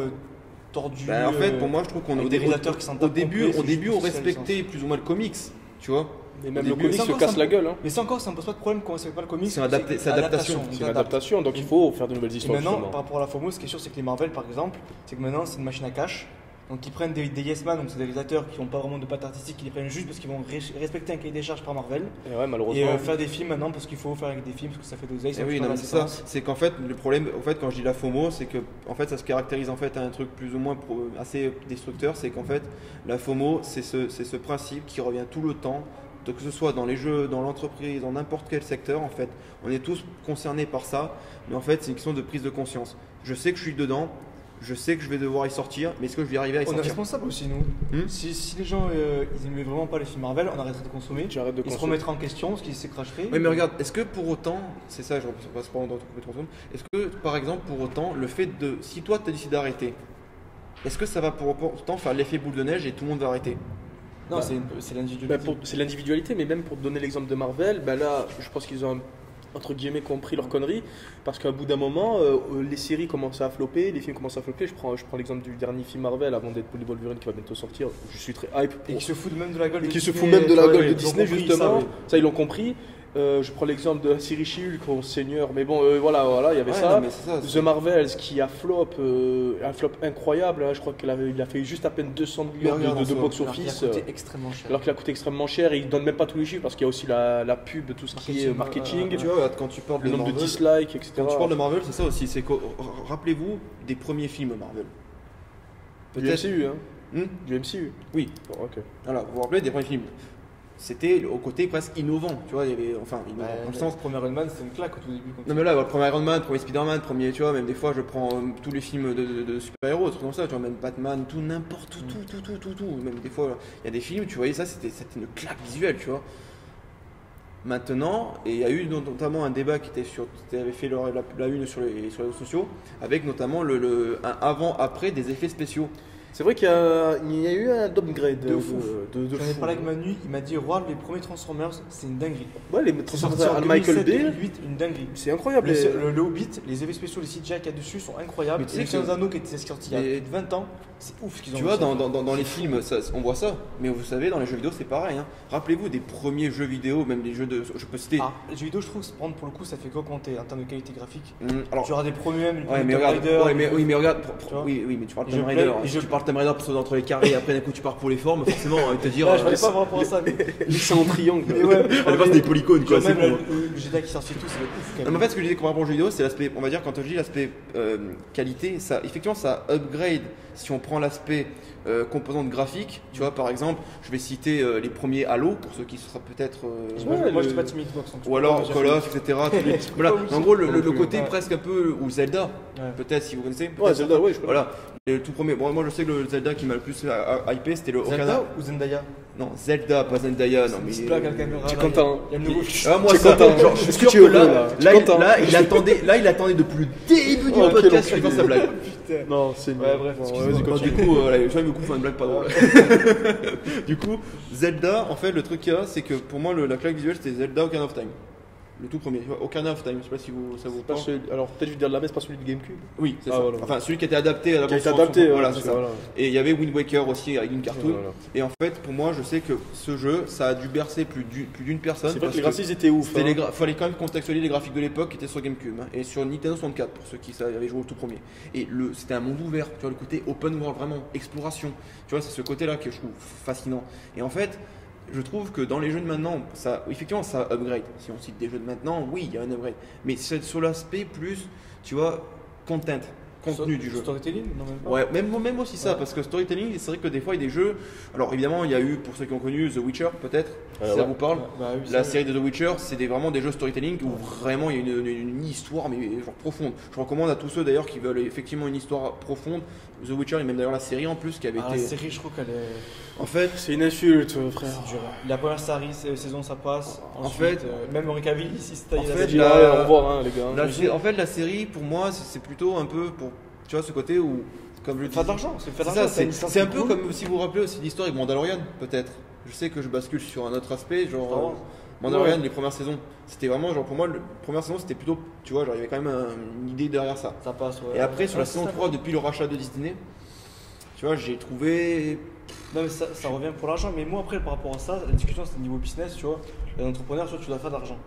tordue. En fait, pour moi, je trouve qu'on des réalisateurs qui au début, on respectait plus ou moins le comics, tu vois. Et même le comics se casse la gueule. Mais c'est encore, ça ne pose pas de problème quand on ne respecte pas le comics. C'est adaptation. C'est une adaptation, donc il faut faire de nouvelles histoires. Et maintenant, par rapport à la FOMO, ce qui est sûr, c'est que les Marvel par exemple, c'est que maintenant c'est une machine à cash. Donc ils prennent des yes man, donc c'est des réalisateurs qui n'ont pas vraiment de patte artistique, qui les prennent juste parce qu'ils vont respecter un cahier des charges par Marvel. Et ouais, malheureusement. Et faire des films maintenant parce qu'il faut faire avec des films, parce que ça fait d'oseille. Oui, non, c'est ça. C'est qu'en fait, le problème, en fait, quand je dis la FOMO, c'est que en fait, ça se caractérise en fait à un truc plus ou moins assez destructeur. C'est qu'en fait, la FOMO, c'est ce principe qui revient tout le temps. Donc, que ce soit dans les jeux, dans l'entreprise, dans n'importe quel secteur, en fait, on est tous concernés par ça. Mais en fait, c'est une question de prise de conscience. Je sais que je suis dedans. Je sais que je vais devoir y sortir, mais est-ce que je vais arriver à y sortir? On est responsable aussi, nous. Si les gens ils aimaient vraiment pas les films Marvel, on arrêterait de consommer. Ils se remettraient en question, ce qui s'écracherait. Oui, mais regarde, est-ce que pour autant, c'est ça, je passe pas dans est-ce que par exemple, pour autant, le fait de. Si toi tu as décidé d'arrêter, est-ce que ça va pour autant faire l'effet boule de neige et tout le monde va arrêter? Non, c'est l'individualité. C'est l'individualité, mais même pour donner l'exemple de Marvel, là, je pense qu'ils ont entre guillemets compris leur connerie, parce qu'à bout d'un moment les séries commencent à flopper, les films commencent à flopper. Je prends l'exemple du dernier film Marvel avant Deadpool et Wolverine qui va bientôt sortir, je suis très hype et qui se fout même de la gueule de Disney, justement, ça ils l'ont compris. Je prends l'exemple de la série She-Hulk, Seigneur, mais bon, voilà, il y avait ça. The Marvels qui a un flop incroyable, hein, je crois qu'il a fait juste à peine 200 millions de box-office. Alors qu'il a coûté extrêmement cher et il donne même pas tous les chiffres parce qu'il y a aussi la pub, tout ce qui est marketing. Tu vois, quand tu parles le nombre de dislikes, etc. Quand tu parles de Marvel, c'est ça aussi. Rappelez-vous des premiers films Marvel. Du MCU, hein. Du MCU. Oui. Bon, ok. Alors, vous vous rappelez des premiers films? C'était au côté presque innovant, tu vois, il y avait, dans le sens, premier Iron Man c'était une claque au tout début. Non mais là, le premier Iron Man, premier Spider-Man, tu vois, même des fois je prends tous les films de super-héros, trucs comme ça, tu vois, même Batman, tout, n'importe, tout, même des fois, il y a des films, tu voyais ça, c'était une claque visuelle, tu vois. Maintenant, et il y a eu notamment un débat qui avait fait la une sur les réseaux sociaux, avec notamment un avant-après des effets spéciaux. C'est vrai qu'il y a eu un downgrade De fou. de J'en ai fou. parlé avec Manu, il m'a dit Roi, les premiers Transformers, c'est une dinguerie. Ouais, les C'est sorti en Transformers Michael 2007, Bay, 2008, une dinguerie. c'est incroyable. Le Hobbit, les effets spéciaux, les CGI qu'il y a dessus sont incroyables. Mais tu sais Les Seigneur que- des Anneaux qui étaient sortis il y a Mais- plus de 20 ans, c'est ouf ce qu'ils ont Tu vois, réussi à faire. dans les films, on voit ça. Mais vous savez, dans les jeux vidéo, c'est pareil. Hein. Rappelez-vous des premiers jeux vidéo, même des jeux de. Je peux citer. Ah, les jeux vidéo, je trouve que prendre pour le coup, ça fait qu'augmenter en termes de qualité graphique. Alors, Tu auras des premiers, les ouais, premiers mais Tomb regarde, Raider, oui, mais regarde, Tu vois oui, mais tu parles de Et Tomb je Raider. play- et Si je- tu parles de Tomb Raider, parce que entre les carrés, et après d'un coup tu pars pour les formes, forcément, te dire. Là, je voulais pas par rapport à ça, mais. C'est en triangle. Mais ouais, à la base, des polygones, quoi. Genre C'est même bon. le Jedi qui sortit tout, ça va être ouf quand Non, même. mais en fait, ce que je disais par rapport aux jeux vidéo, c'est l'aspect, on va dire, quand je dis l'aspect qualité, ça, effectivement, ça upgrade si on prend l'aspect composante graphique. Tu vois, par exemple, je vais citer les premiers Halo, pour ceux qui seraient peut-être. Moi, j'étais pas timide, donc Ou alors Call of, etc. Voilà, en gros, le côté Ouais. presque un peu. Ou Zelda, Ouais. peut-être si vous connaissez. Ouais, peut-être. Zelda, oui, je connais. Voilà, le tout premier. Bon, moi je sais que le Zelda qui m'a le plus hypé, c'était le Zelda Ocarina. ou Zendaya? Non, Zelda, pas Zendaya. Non, mais. Petite blague à la caméra. Tu es là, content, Il y a le nouveau. Ah, moi, Tu es ça, content, genre, hein. je suis Est-ce sûr que tu es que heureux, là Tu es content il attendait depuis le début du Oh, quel podcast qu'il enculé. fasse sa blague. Putain. Non, c'est Ouais, bref, Bon, excuse-moi. vas-y, Bon, continue. du coup, voilà, tu vois, il me coupe une blague pas drôle. Du coup, Zelda, en fait, le truc qu'il y a, c'est que pour moi, la claque visuelle, c'était Zelda Ocarina of Time. Le tout premier, tu vois, Ocarina of Time, je sais pas si ça vous Pas parle. Alors peut-être je vais dire de la messe, pas celui de GameCube. Oui, c'est Ah, ça. voilà. Enfin, celui qui a été adapté à la Qui a été version- adapté, voilà, ouais, c'est parce ça. que voilà. Et il y avait Wind Waker aussi avec une cartoon. Voilà. Et en fait, pour moi, je sais que ce jeu, ça a dû bercer plus d'une personne. C'est vrai parce que les graphismes étaient ouf. c'était hein. fallait quand même contextualiser les graphiques de l'époque qui étaient sur GameCube hein, et sur Nintendo 64 pour ceux qui avaient joué au tout premier. Et c'était un monde ouvert, tu vois, le côté open world, vraiment, exploration. Tu vois, c'est ce côté-là que je trouve fascinant. Et en fait, je trouve que dans les jeux de maintenant, effectivement, ça upgrade. Si on cite des jeux de maintenant, oui, il y a un upgrade. Mais c'est sur l'aspect plus, tu vois, contenu du jeu. Storytelling? Non, même pas. Ouais, même aussi ça, parce que storytelling, c'est vrai que des fois il y a des jeux. Alors évidemment, il y a eu, pour ceux qui ont connu, The Witcher, peut-être, si ça ouais. vous parle. Bah oui, La c'est- série de The Witcher, c'est vraiment des jeux storytelling où vraiment il y a une histoire, mais genre profonde. Je recommande à tous ceux d'ailleurs qui veulent effectivement une histoire profonde. The Witcher, et même d'ailleurs la série en plus qui avait Ah, la été. série, je trouve qu'elle est. En fait, C'est une insulte, frère. C'est dur. La première saison, ça passe. En Ensuite, fait- même Henri Cavill, ici, c'est taillé en la fait, série. la- Au revoir, hein, les gars. en fait, la série pour moi, c'est plutôt un peu pour. Tu vois, ce côté où. Comme je le Faire de dis- l'argent, c'est faire de C'est l'argent. ça, t'as une licence c'est un qui peu cool. comme si vous vous rappelez aussi l'histoire avec Mandalorian, peut-être. Je sais que je bascule sur un autre aspect, Star Wars. genre Mandalorian, les premières saisons. C'était vraiment, genre pour moi, la première saison c'était plutôt, tu vois, genre il y avait quand même une idée derrière ça. Ça passe, ouais. Et après, sur la Ouais, saison c'est ça. 3, depuis le rachat de Disney, tu vois, j'ai trouvé. Non, mais ça revient pour l'argent. Mais moi, après, par rapport à ça, la discussion, c'est niveau business, tu vois. Les entrepreneurs, tu dois faire de l'argent.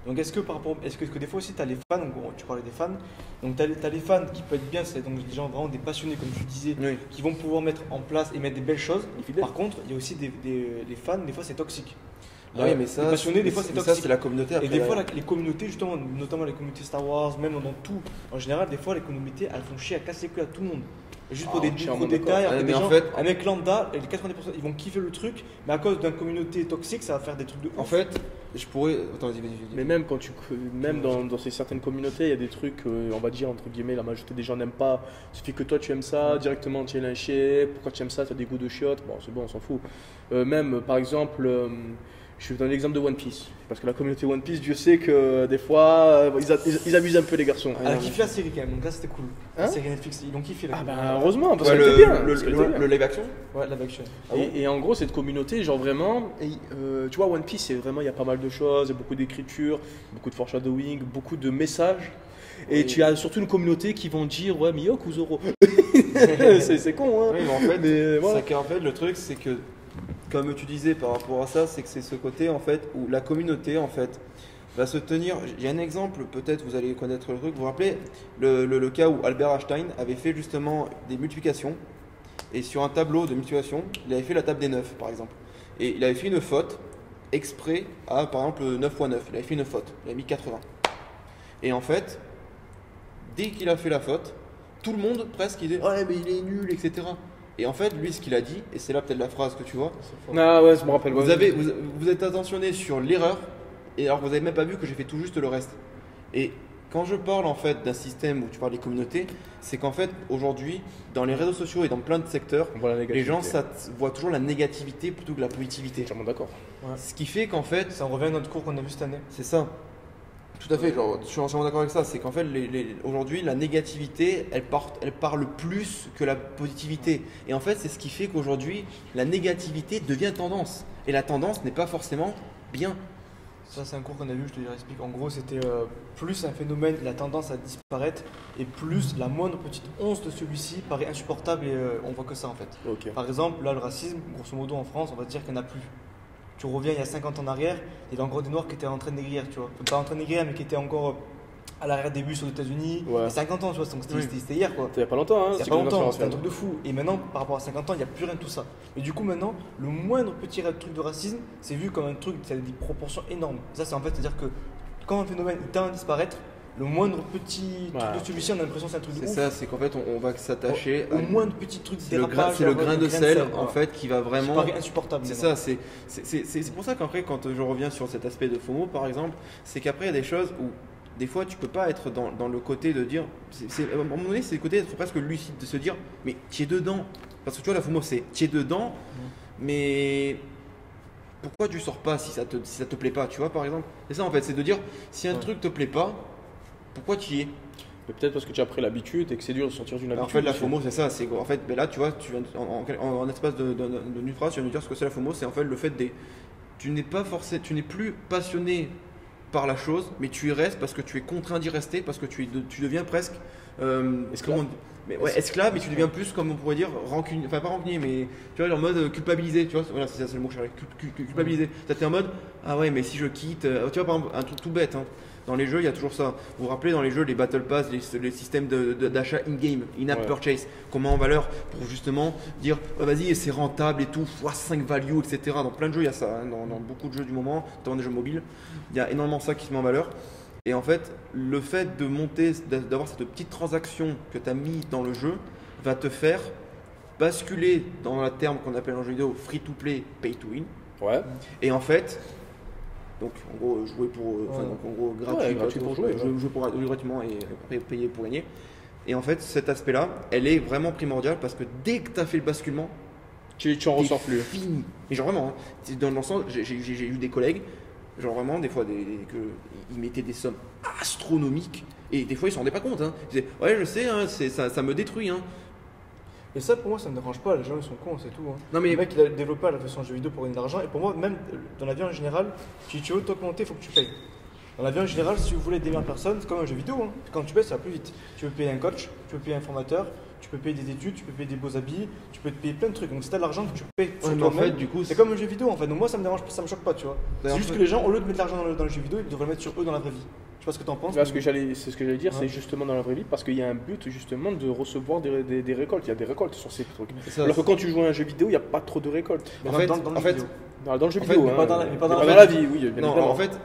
Donc, est-ce que des fois aussi, tu as les fans, donc, tu parlais des fans, donc tu as les fans qui peuvent être bien, c'est donc des gens vraiment des passionnés, comme tu disais, Oui. qui vont pouvoir mettre en place et mettre des belles choses. Les fidèles. Par contre, il y a aussi les fans, des fois, c'est toxique. Oui, mais ça, les passionnés, des fois, c'est ça, toxique. c'est la communauté. Et après, des fois, là. les communautés, justement, notamment les communautés Star Wars, même dans tout, en général, des fois, les communautés, elles font chier à casser les couilles à tout le monde. Juste pour Ah, des entièrement gros détails, d'accord. alors que Mais des en gens, fait- un mec lambda, et les 90%, ils vont kiffer le truc, mais à cause d'une communauté toxique, ça va faire des trucs de ouf. En fait, je pourrais. Attends, vas-y. Mais même quand même dans ces certaines communautés, il y a des trucs, on va dire entre guillemets, la majorité des gens n'aiment pas. Il suffit que toi tu aimes ça, directement tu es lynché. Pourquoi tu aimes ça? Tu as des goûts de chiottes. Bon, c'est bon, on s'en fout. Même par exemple, je vais vous donner l'exemple de One Piece. Parce que la communauté One Piece, Dieu sait que des fois, ils abusent un peu les garçons. Elle a kiffé la série quand même, donc là c'était cool. La Hein série Netflix, ils l'ont kiffé là. Ah bah heureusement, parce Ouais, qu'elle était bien. le, parce qu'elle était bien. le live action. Ouais, live action. Et en gros, cette communauté, genre vraiment, tu vois, One Piece, c'est vraiment, il y a pas mal de choses, il y a beaucoup d'écriture, beaucoup de foreshadowing, beaucoup de messages. Et tu as surtout une communauté qui vont dire, ouais, Mihawk ou Zoro. c'est con, hein. Oui, mais en fait, Mais voilà. c'est qu'en fait, le truc, c'est que, comme tu disais par rapport à ça, c'est que c'est ce côté, en fait, où la communauté, en fait, va se tenir. Il y a un exemple, peut-être vous allez connaître le truc. Vous vous rappelez le cas où Albert Einstein avait fait justement des multiplications, et sur un tableau de multiplication, il avait fait la table des 9, par exemple. Et il avait fait une faute exprès à, par exemple, 9 x 9. Il avait fait une faute, il a mis 80. Et en fait, dès qu'il a fait la faute, tout le monde presque il dit ouais mais il est nul, etc. Et en fait lui ce qu'il a dit, et c'est là peut-être la phrase que tu vois, Ah ouais, je me rappelle. vous êtes attentionné sur l'erreur, et alors que vous avez même pas vu que j'ai fait tout juste le reste. Et quand je parle en fait d'un système où tu parles des communautés, c'est qu'en fait aujourd'hui dans les réseaux sociaux et dans plein de secteurs, On voit la les négativité. gens voient toujours la négativité plutôt que la positivité. Entièrement d'accord. Ce qui fait qu'en fait Ça en revient à notre cours qu'on a vu cette année. c'est ça. Tout à fait, genre, je suis entièrement d'accord avec ça. C'est qu'en fait, aujourd'hui, la négativité, elle parle plus que la positivité. Et en fait, c'est ce qui fait qu'aujourd'hui, la négativité devient tendance. Et la tendance n'est pas forcément bien. Ça, c'est un cours qu'on a vu, je te explique. En gros, c'était plus un phénomène, il a tendance à disparaître, et plus la moindre petite once de celui-ci paraît insupportable, et on voit que ça en fait. Ok. Par exemple, là, le racisme, grosso modo en France, on va dire qu'il n'y en a plus. Tu reviens il y a 50 ans en arrière, il y avait encore des Noirs qui étaient en train de négrir, tu vois. Pas en train de négrir, mais qui étaient encore à l'arrière des bus aux États-Unis. Ouais. Il y a 50 ans, tu vois, donc c'était hier quoi. C'était il y a pas longtemps, hein. Il y a pas longtemps, c'était un truc de fou. Et maintenant, par rapport à 50 ans, il n'y a plus rien de tout ça. Et du coup, maintenant, le moindre petit truc de racisme, c'est vu comme un truc, ça a des proportions énormes. Ça, c'est en fait, c'est-à-dire que quand un phénomène il tend à disparaître, le moindre petit truc de celui-ci, on a l'impression que c'est un truc de C'est ouf. ça, c'est qu'en fait, on va s'attacher Au moindre petit truc de c'est le dérapage. c'est le grain de sel, en voilà. fait, qui va Qui vraiment. paraît insupportable. C'est maintenant. ça, c'est pour ça qu'après, quand je reviens sur cet aspect de FOMO, par exemple, c'est qu'après, il y a des choses où des fois, tu peux pas être dans le côté de dire. À un moment donné, c'est le côté d'être presque lucide, de se dire, mais tu es dedans. Parce que tu vois, la FOMO, c'est tu es dedans, mais pourquoi tu sors pas si ça te plaît pas, tu vois, par exemple. C'est ça, en fait, c'est de dire, si un truc te plaît pas, pourquoi tu y es. Mais peut-être parce que tu as pris l'habitude et que c'est dur de sortir d'une habitude. En fait, la aussi. FOMO, c'est ça. C'est en fait, ben là, tu vois, tu viens en espace d'une phrase, tu viens de dire ce que c'est la FOMO. C'est en fait le fait des. Tu n'es pas forcé, tu n'es plus passionné par la chose, mais tu y restes parce que tu es contraint d'y rester, parce que tu deviens presque. Esclave. Mais ouais, esclave, mais tu deviens plus, comme on pourrait dire, rancunier. Enfin, pas rancunier, mais tu vois, en mode culpabilisé. Tu vois, voilà, c'est ça, c'est le mot que je cherchais. Culpabilisé. Ça t'es en mode, ah ouais, mais si je quitte. Tu vois, par exemple, un truc tout bête. Hein. Dans les jeux, il y a toujours ça. Vous vous rappelez, dans les jeux, les Battle Pass, les systèmes d'achat in-game, in-app purchase, qu'on met en valeur pour justement dire oh, vas-y, c'est rentable et tout, x5 value, etc. Dans plein de jeux, il y a ça. Hein. Dans beaucoup de jeux du moment, notamment des jeux mobiles, il y a énormément ça qui se met en valeur. Et en fait, le fait de monter, d'avoir cette petite transaction que tu as mis dans le jeu, va te faire basculer dans le terme qu'on appelle en jeu vidéo free to play, pay to win. Ouais. Et en fait. Donc en gros jouer pour donc en gros gratuit pour jouer, jouer gratuitement et après payer pour gagner. Et en fait cet aspect là, elle est vraiment primordiale parce que dès que tu as fait le basculement, Tu en t'es ressors plus. fini. Mais genre vraiment, hein, dans le sens, j'ai eu des collègues, genre vraiment des fois ils mettaient des sommes astronomiques et des fois ils s'en rendaient pas compte. Hein. Ils disaient ouais je sais, hein, ça me détruit. Hein. Et ça, pour moi, ça me dérange pas. Les gens, ils sont cons, c'est tout. Hein. Non, mais- le mec, il a développé à la façon jeu vidéo pour gagner de l'argent. Et pour moi, même dans la vie en général, si tu veux t'augmenter, il faut que tu payes. Dans la vie en général, si vous voulez aider une personne, c'est comme un jeu vidéo. Hein. Quand tu payes, ça va plus vite. Tu peux payer un coach, tu peux payer un formateur, tu peux payer des études, tu peux payer des beaux habits, tu peux te payer plein de trucs. Donc, si t'as de l'argent, tu payes. sur mais en toi-même. fait, du coup, c'est comme un jeu vidéo en fait. Donc, moi, ça me dérange, ça me choque pas, tu vois. C'est D'ailleurs, juste que les gens, au lieu de mettre de l'argent dans le jeu vidéo, ils devraient le mettre sur eux dans la vraie vie. Tu vois ce que t'en penses? Là, c'est ce que j'allais dire, Ouais. c'est justement dans la vraie vie, parce qu'il y a un but justement de recevoir des récoltes. Il y a des récoltes sur ces trucs. C'est ça. Alors que quand tu joues à un jeu vidéo, il n'y a pas trop de récoltes. Mais En fait, dans le en jeu fait, vidéo. Dans le jeu En vidéo, fait, hein. mais pas dans la vie, oui, bien Non, évidemment. en fait,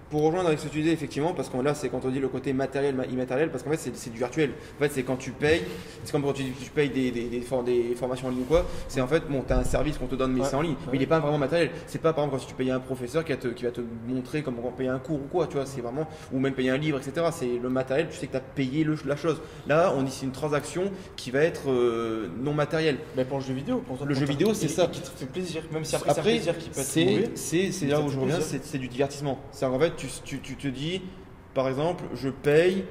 pour rejoindre avec ce que tu disais, effectivement, parce que là, c'est quand on dit le côté matériel, immatériel, parce qu'en fait, c'est du virtuel. En fait, c'est quand tu payes, c'est comme quand tu payes des formations en ligne ou quoi, c'est en fait, bon, tu as un service qu'on te donne, mais c'est en ligne, mais il n'est pas vraiment matériel. C'est pas par exemple quand tu payes un professeur qui va te montrer comment payer un cours ou quoi, tu vois, c'est vraiment, ou même payer un livre, etc. C'est le matériel, tu sais que tu as payé la chose. Là, on dit c'est une transaction qui va être non matérielle. Mais pour le jeu vidéo, pour toi, Le jeu vidéo, c'est ça. Qui te fait plaisir, même si après, c'est un Après, plaisir qui peut être mauvais. c'est là ça où fait je reviens, plaisir. c'est du divertissement. C'est en fait, tu te dis, par exemple, je paye,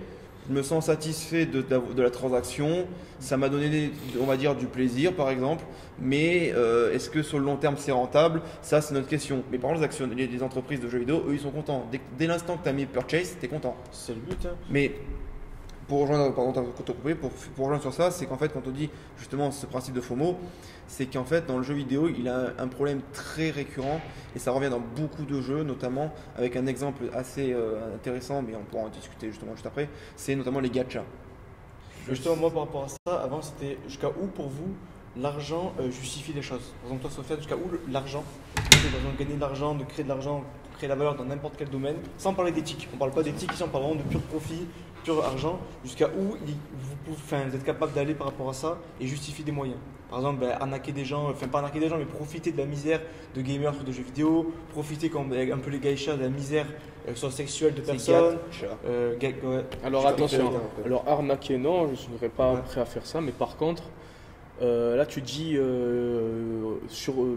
je me sens satisfait de la transaction, ça m'a donné, on va dire, du plaisir, par exemple, mais est-ce que sur le long terme c'est rentable? Ça, c'est notre question. Mais par exemple, les entreprises de jeux vidéo, eux, ils sont contents. Dès l'instant que tu as mis purchase, tu es content. C'est le but. Hein. Mais pour rejoindre, pour rejoindre sur ça, c'est qu'en fait, quand on dit justement ce principe de FOMO, c'est qu'en fait, dans le jeu vidéo, il a un problème très récurrent et ça revient dans beaucoup de jeux, notamment avec un exemple assez intéressant, mais on pourra en discuter justement juste après, c'est notamment les gachas. Justement, moi, par rapport à ça, avant, c'était jusqu'à où pour vous l'argent justifie les choses? Par exemple, toi, Sophia, jusqu'à où l'argent, de gagner de l'argent, de créer de l'argent, de créer la valeur dans n'importe quel domaine, sans parler d'éthique. On parle pas d'éthique ici, on parle vraiment de pur profit, pur argent, jusqu'à où vous êtes capable d'aller par rapport à ça et justifier des moyens. Par exemple, arnaquer des gens, enfin pas arnaquer des gens, mais profiter de la misère de gamers ou de jeux vidéo, profiter comme un peu les gaïchas de la misère soit sexuelle de personnes. Alors Je attention, comprends. alors arnaquer non, je ne serais pas prêt à faire ça, mais par contre, Là, tu dis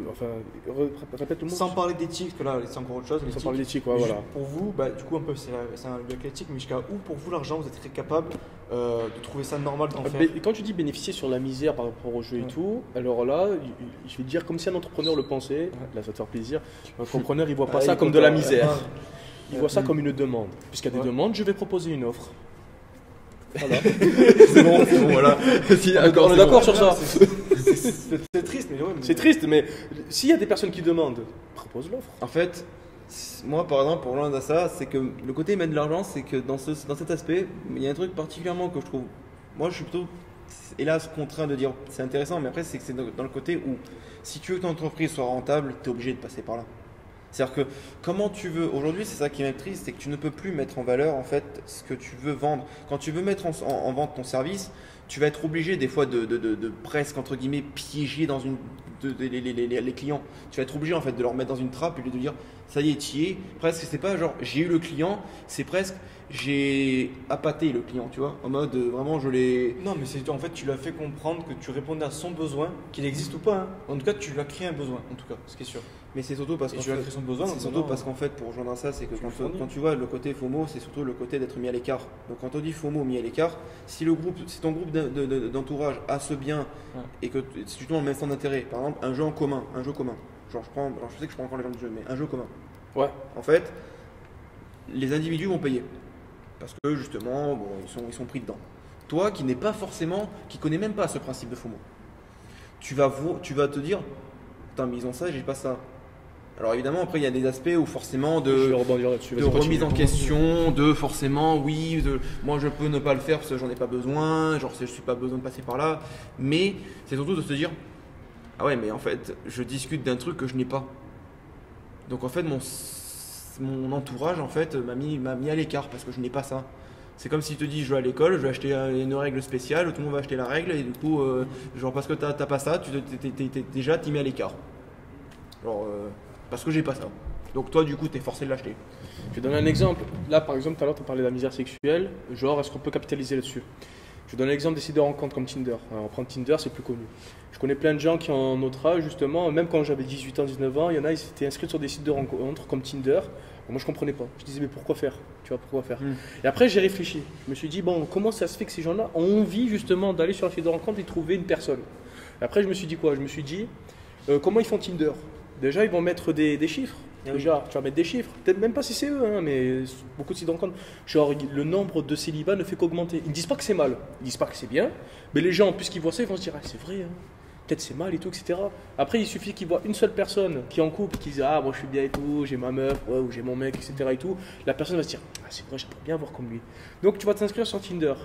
enfin, répète le mot. Sans parler d'éthique, parce que là c'est encore autre chose. Sans l'éthique. parler d'éthique, ouais, Mais voilà. juste pour vous, bah, du coup, un peu, c'est un lien avec l'éthique, mais jusqu'à où pour vous l'argent, vous êtes capable de trouver ça normal d'en faire? Quand tu dis bénéficier sur la misère par rapport au jeu et tout, alors là, je vais te dire comme si un entrepreneur le pensait, là ça va te faire plaisir, un entrepreneur il voit pas ça comme de la misère, il voit ça comme une demande. Puisqu'il y a des demandes, je vais proposer une offre. Voilà. C'est bon, voilà. Si, On est d'accord sur ça. C'est triste, mais ouais. C'est triste, mais s'il y a des personnes qui demandent, propose l'offre. En fait, moi par exemple, pour rejoindre à ça, c'est que le côté mettre de l'argent, c'est que dans cet aspect, il y a un truc particulièrement que je trouve. Moi, je suis plutôt, hélas, contraint de dire c'est intéressant, mais après, c'est que c'est dans le côté où si tu veux que ton entreprise soit rentable, tu es obligé de passer par là. C'est-à-dire que comment tu veux, aujourd'hui c'est ça qui est triste, c'est que tu ne peux plus mettre en valeur en fait ce que tu veux vendre. Quand tu veux mettre en vente ton service, tu vas être obligé des fois de presque entre guillemets piéger dans les clients. Tu vas être obligé en fait de leur mettre dans une trappe et de dire ça y est, tu y es. Presque c'est pas genre j'ai eu le client, c'est presque j'ai appâté le client, tu vois, en mode vraiment je l'ai. Non, mais c'est en fait tu lui as fait comprendre que tu répondais à son besoin, qu'il existe ou pas. Hein. En tout cas, tu lui as créé un besoin, en tout cas, ce qui est sûr. Mais c'est surtout parce Et qu'en tu as fait, créé son besoin. c'est donc surtout maintenant, parce qu'en fait, pour rejoindre ça, c'est que tu le fournis. quand tu vois le côté FOMO, c'est surtout le côté d'être mis à l'écart. Donc quand on dit FOMO, mis à l'écart, si ton groupe d'entourage a ce bien et que c'est justement le même centre d'intérêt, par exemple un jeu commun, genre je sais que je prends encore les gens du jeu, mais un jeu commun. Ouais. En fait, les individus vont payer parce que justement, bon, ils sont pris dedans. Toi, qui connais même pas ce principe de FOMO, tu vas te dire, putain, mais ils ont ça, j'ai pas ça. Alors évidemment, après, il y a des aspects où forcément Je vais rebondir là-dessus. de Vas-y, remise continue. en question, de forcément, oui, moi je peux ne pas le faire parce que j'en ai pas besoin, genre je suis pas besoin de passer par là, mais c'est surtout de se dire, ah ouais, mais en fait, je discute d'un truc que je n'ai pas. Donc en fait, mon entourage en fait m'a mis à l'écart parce que je n'ai pas ça. C'est comme si tu te dis, je vais à l'école, je vais acheter une règle spéciale, tout le monde va acheter la règle et du coup, genre parce que t'as pas ça, déjà t'y mets à l'écart. Genre parce que j'ai pas ça. Donc toi du coup t'es forcé de l'acheter. Je vais donner un exemple. Là, par exemple, tout à l'heure, tu parlais de la misère sexuelle. Genre, est-ce qu'on peut capitaliser là-dessus? Je donne l'exemple des sites de rencontres comme Tinder. Alors, on prend Tinder, c'est plus connu. Je connais plein de gens qui ont notre âge, justement, même quand j'avais 18 ans, 19 ans, il y en a, ils s'étaient inscrits sur des sites de rencontres comme Tinder. Moi, je comprenais pas. Je disais, mais pourquoi faire? Tu vois, pourquoi faire? Et après, j'ai réfléchi. Je me suis dit, bon, comment ça se fait que ces gens-là ont envie, justement, d'aller sur un site de rencontre et trouver une personne? Et après, je me suis dit quoi? Je me suis dit, comment ils font Tinder? Déjà, ils vont mettre des chiffres. Déjà, tu vas mettre des chiffres, peut-être même pas si c'est eux, hein, mais beaucoup de sites de rencontres. Genre, le nombre de célibats ne fait qu'augmenter. Ils ne disent pas que c'est mal, ils disent pas que c'est bien, mais les gens, puisqu'ils voient ça, ils vont se dire, ah, c'est vrai, hein. Peut-être c'est mal et tout, etc. Après, il suffit qu'ils voient une seule personne qui est en couple, qui dit, ah, moi je suis bien et tout, j'ai ma meuf, ouais, ou j'ai mon mec, etc. et tout. La personne va se dire, ah, c'est vrai, j'aimerais bien avoir comme lui. Donc, tu vas t'inscrire sur Tinder.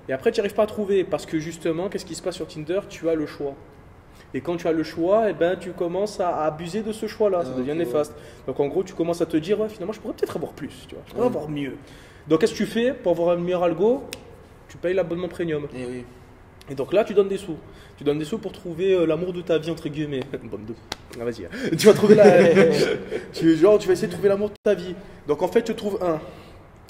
Et après, tu n'arrives pas à trouver, parce que justement, qu'est-ce qui se passe sur Tinder? Tu as le choix. Et quand tu as le choix, eh ben, tu commences à abuser de ce choix-là, ça devient néfaste. Donc en gros, tu commences à te dire, ouais, finalement, je pourrais peut-être avoir plus, tu vois, je pourrais avoir mieux. Donc qu'est-ce que tu fais pour avoir un meilleur algo? Tu payes l'abonnement premium. Et oui. Et donc là, tu donnes des sous. Tu donnes des sous pour trouver l'amour de ta vie, entre guillemets. Bande de... Ah, vas-y. Hein. Tu vas trouver tu vas essayer de trouver l'amour de ta vie. Donc en fait, tu trouves un.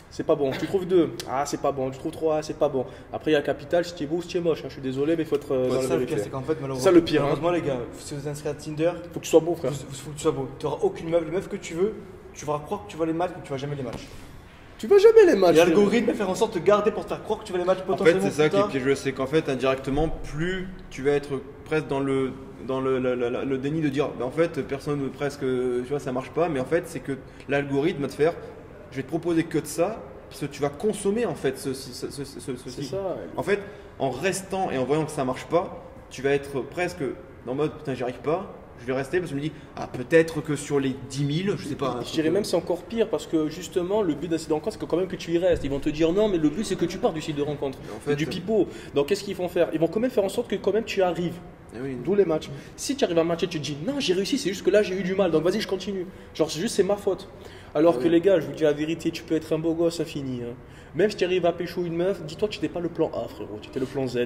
C'est pas bon. Tu trouves deux. Ah, c'est pas bon. Tu trouves trois. C'est pas bon. Après, il y a le capital. Si tu es beau ou si tu es moche. Hein. Je suis désolé, mais il faut être dans la ça, le vérité. pire, c'est qu'en fait, malheureusement, ça, le pire, hein. malheureusement, les gars, si vous êtes inscrit à Tinder, Faut que tu sois beau, frère. faut que tu sois beau. Tu n'auras aucune meuf. Les meufs que tu veux, tu vas croire que tu vas les matchs, mais tu vas jamais les matchs. Tu vas jamais les matchs. Et l'algorithme va faire en sorte de te garder pour te faire croire que tu vas les matchs En fait, potentiellement. c'est ça qui plus est tard. piégeux, c'est qu'en fait, indirectement, plus tu vas être presque dans le déni de dire, bah, en fait, personne presque, tu vois, ça marche pas, mais en fait, c'est que l'algorithme va te faire, je vais te proposer que de ça, parce que tu vas consommer en fait ceci. C'est ça. En fait, en restant et en voyant que ça marche pas, tu vas être presque en mode, putain, j'y arrive pas. Je vais rester parce que je me dis, ah peut-être que sur les 10 000, je sais pas. Je dirais même c'est encore pire parce que justement le but d'un site de rencontre c'est que quand même que tu y restes. Ils vont te dire non mais le but c'est que tu pars du site de rencontre, En fait, du pipeau. Donc qu'est-ce qu'ils vont faire? Ils vont quand même faire en sorte que quand même tu arrives. Eh oui. D'où les matchs. Si tu arrives à matcher, tu te dis non j'ai réussi, c'est juste que là j'ai eu du mal donc vas-y je continue. Genre c'est juste c'est ma faute. Alors que les gars, je vous dis la vérité, tu peux être un beau gosse infini. Hein. Même si tu arrives à pécho une meuf, dis-toi que tu n'étais pas le plan A, frérot, tu étais le plan Z.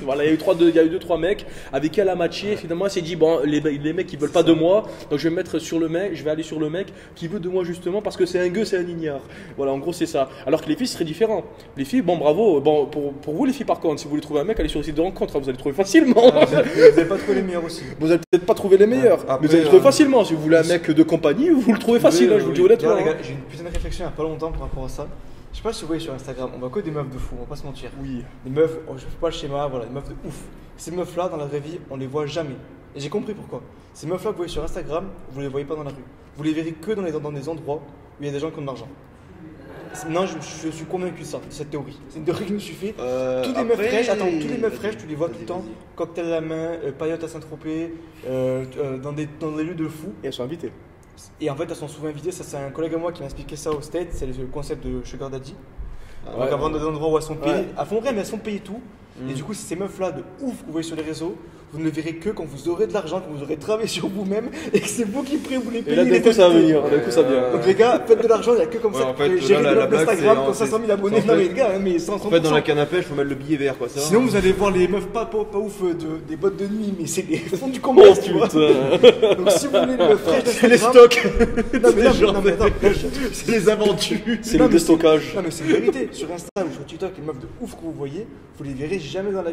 Voilà, il y a eu 2-3 mecs avec qui elle a matché. Finalement, elle s'est dit, bon, les mecs ils veulent pas de moi, donc je vais me mettre sur le mec, je vais aller sur le mec qui veut de moi justement parce que c'est un gueux, c'est un ignare. Voilà, en gros, c'est ça. Alors que les filles, ce serait différent. Les filles, bon, bravo. Bon, pour vous, les filles, par contre, si vous voulez trouver un mec, allez sur le site de rencontre, hein, vous allez trouver facilement. Vous n'avez pas trouvé les meilleurs aussi. Vous allez peut-être pas trouver les meilleurs, Après, mais vous allez le trouver facilement. Si vous voulez un mec de compagnie, vous le trouvez facile, hein, je vous le dis honnêtement. Là, les hein. gars, j'ai une putain de réflexion il n'y a pas longtemps par rapport à ça. Je sais pas si vous voyez sur Instagram, on voit que des meufs de fou, on va pas se mentir. Oui. Des meufs, je fais pas le schéma, voilà, des meufs de ouf. Ces meufs-là, dans la vraie vie, on les voit jamais. Et j'ai compris pourquoi. Ces meufs-là que vous voyez sur Instagram, vous les voyez pas dans la rue. Vous les verrez que dans des endroits où il y a des gens qui ont de l'argent. Non, je suis convaincu de ça, de cette théorie. C'est une théorie que je me suis fait. Toutes les meufs fraîches, toutes les meufs fraîches, tu les vois tout le temps. Cocktail à la main, paillotes à Saint-Tropez, dans des lieux de fou. Et elles sont invitées. Et en fait, elles sont souvent invitées. Ça, c'est un collègue à moi qui m'a expliqué ça au States. C'est le concept de Sugar Daddy. Donc, avant dans des endroits où elles sont payées, elles font rien, mais elles sont payées tout. Et du coup, ces meufs-là de ouf que vous voyez sur les réseaux, vous ne le verrez que quand vous aurez de l'argent, quand vous aurez travaillé sur vous-même et que c'est vous qui pourrez vous les payer. Et là, d'un coup, ça va venir. D'un coup, ça vient. Donc, les gars, faites de l'argent, il n'y a que comme ça. En fait, J'ai là, la blague, Instagram, c'est- quand 500 000 abonnés. en fait- Non, mais les gars, mais 100%. En fait, dans la canne à pêche, faut mettre le billet vert, quoi. Ça, Sinon, vous allez voir les meufs pas ouf des boîtes de nuit, mais c'est des fonds du commerce, tu vois. Donc, si vous voulez les meufs fraîches, C'est les stocks. Non, mais attends, C'est les aventures. C'est Non, le mais déstockage. Non mais c'est une vérité, sur Insta ou sur TikTok, les meufs de ouf que vous voyez, vous les verrez jamais dans la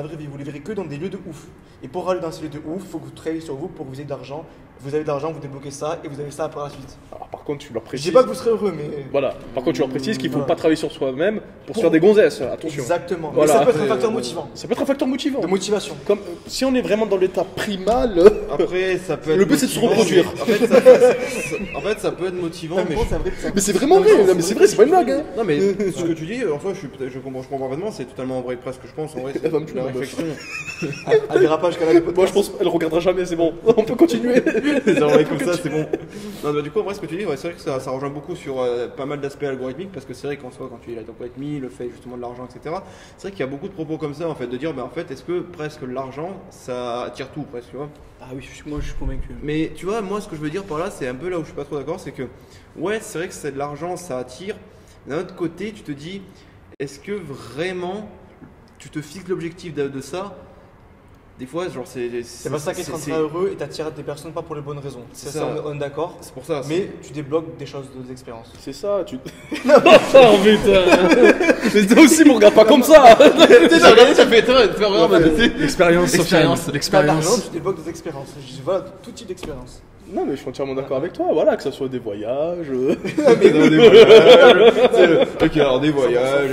vraie vie, vous les verrez que dans des lieux de ouf. Et pour aller dans ces lieux de ouf, il faut que vous travaillez sur vous pour que vous ayez de l'argent. Vous avez de l'argent, vous débloquez ça et vous avez ça par la suite. Alors, par contre, tu leur Je précises. dis pas que vous serez heureux, mais. Voilà. Par contre, tu leur précises qu'il faut Voilà. pas travailler sur soi-même pour se faire des gonzesses. Attention. Exactement. Voilà. Mais ça peut être un Après, facteur motivant. Ça peut être un facteur motivant. De motivation. Comme si on est vraiment dans l'état primal. Après, ça peut être. Le but, c'est de se motivant, reproduire. mais- En fait, ça peut être motivant, mais. c'est vrai, Mais c'est vraiment vrai. Non, mais c'est vrai, c'est pas une blague. Hein. Non, mais ce que tu dis, en soi, je comprends parfaitement, c'est totalement vrai, presque, je pense. En vrai, Elle va me tuer, la ma meuf. réflexion. Un dérapage qu'elle a le Moi, je pense qu'elle regardera jamais. C'est bon. On peut continuer. C'est vrai comme ça, c'est bon. Non, bah, du coup, en vrai, ce que tu dis, ouais, c'est vrai que ça rejoint beaucoup sur pas mal d'aspects algorithmiques, parce que c'est vrai qu'en soi, quand tu es l'algorithmie, le fait justement de l'argent, etc., c'est vrai qu'il y a beaucoup de propos comme ça, en fait, de dire, en fait, est-ce que presque l'argent, ça attire tout, presque, tu vois. Ah oui, moi je suis convaincu. Mais tu vois, moi, ce que je veux dire par là, c'est un peu là où je suis pas trop d'accord, c'est que, ouais, c'est vrai que c'est de l'argent, ça attire. D'un autre côté, tu te dis, est-ce que vraiment, tu te fixes l'objectif de ça? Des fois, genre, C'est pas ça qui te rendra heureux et t'attires des personnes pas pour les bonnes raisons. C'est C'est ça. ça, on est d'accord. C'est pour ça. Mais tu débloques des choses, des expériences. C'est ça. Tu. Oh putain. Mais toi aussi, me regarde pas comme ça. ça fait L'expérience. Pas d'argent, tu débloques des expériences. Je dis, voilà, tout type d'expérience. Non, mais je suis entièrement d'accord avec toi. Voilà, que ce soit des voyages. Ok, alors des voyages,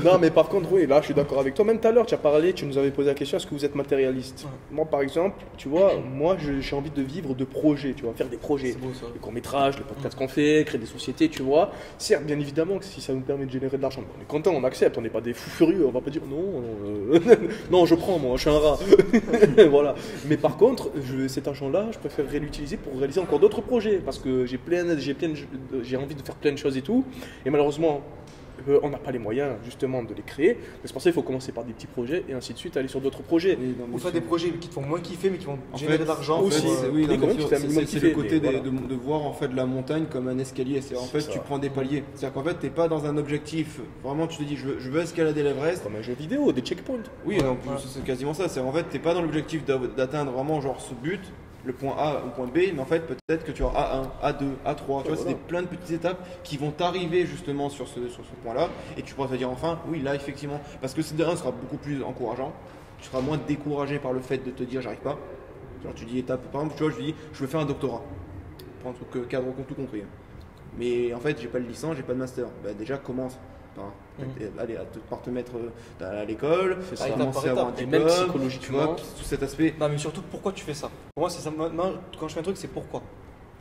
Non, mais par contre, oui, là, je suis d'accord avec toi. Même tout à l'heure, tu as parlé, tu nous avais posé la question, est-ce que vous êtes matérialiste? Moi, par exemple, tu vois, moi, j'ai envie de vivre de projets, tu vois, faire des projets. C'est beau ça. Les courts-métrages, les podcasts qu'on fait, créer des sociétés, tu vois. Certes, bien évidemment, que si ça nous permet de générer de l'argent, on est content, on accepte, on n'est pas des fous furieux, on va pas dire non, non, je prends, moi, je suis un rat. Voilà. Mais par contre, cet argent-là, je préférerais l'utiliser pour réaliser encore d'autres projets, parce que j'ai envie de faire plein de choses et tout, et malheureusement, on n'a pas les moyens justement de les créer. Mais c'est pour ça qu'il faut commencer par des petits projets et ainsi de suite aller sur d'autres projets. Ou faire des projets qui te font moins kiffer mais qui vont En générer fait, de l'argent. aussi. oui, Mais non, quand bien même, sûr, tu t'es un minimum c'est kiffé, le côté mais voilà. de voir en fait la montagne comme un escalier. C'est en fait C'est tu ça. prends des paliers. C'est-à-dire qu'en fait t'es pas dans un objectif. Vraiment tu te dis je veux escalader l'Everest. Comme un jeu vidéo, des checkpoints. Oui, en plus, c'est quasiment ça. C'est en fait t'es pas dans l'objectif d'atteindre vraiment genre ce but, le point A ou le point B, mais en fait peut-être que tu as A1, A2, A3. Tu vois, c'est voilà. plein de petites étapes qui vont t'arriver justement sur ce point-là, et tu pourras te dire enfin oui là effectivement, parce que ce sera beaucoup plus encourageant. Tu seras moins découragé par le fait de te dire j'arrive pas. Genre tu dis étape, par exemple, tu vois, je dis je veux faire un doctorat. Prends un truc cadre tout compris. Mais en fait, j'ai pas de licence, j'ai pas de master. Bah, déjà commence par aller par te mettre à l'école, C'est ça. commencer à avoir un Et même diplôme, psychologiquement. tu vois, tout cet aspect. Non mais surtout pourquoi tu fais ça. Pour moi c'est ça. Maintenant quand je fais un truc c'est pourquoi.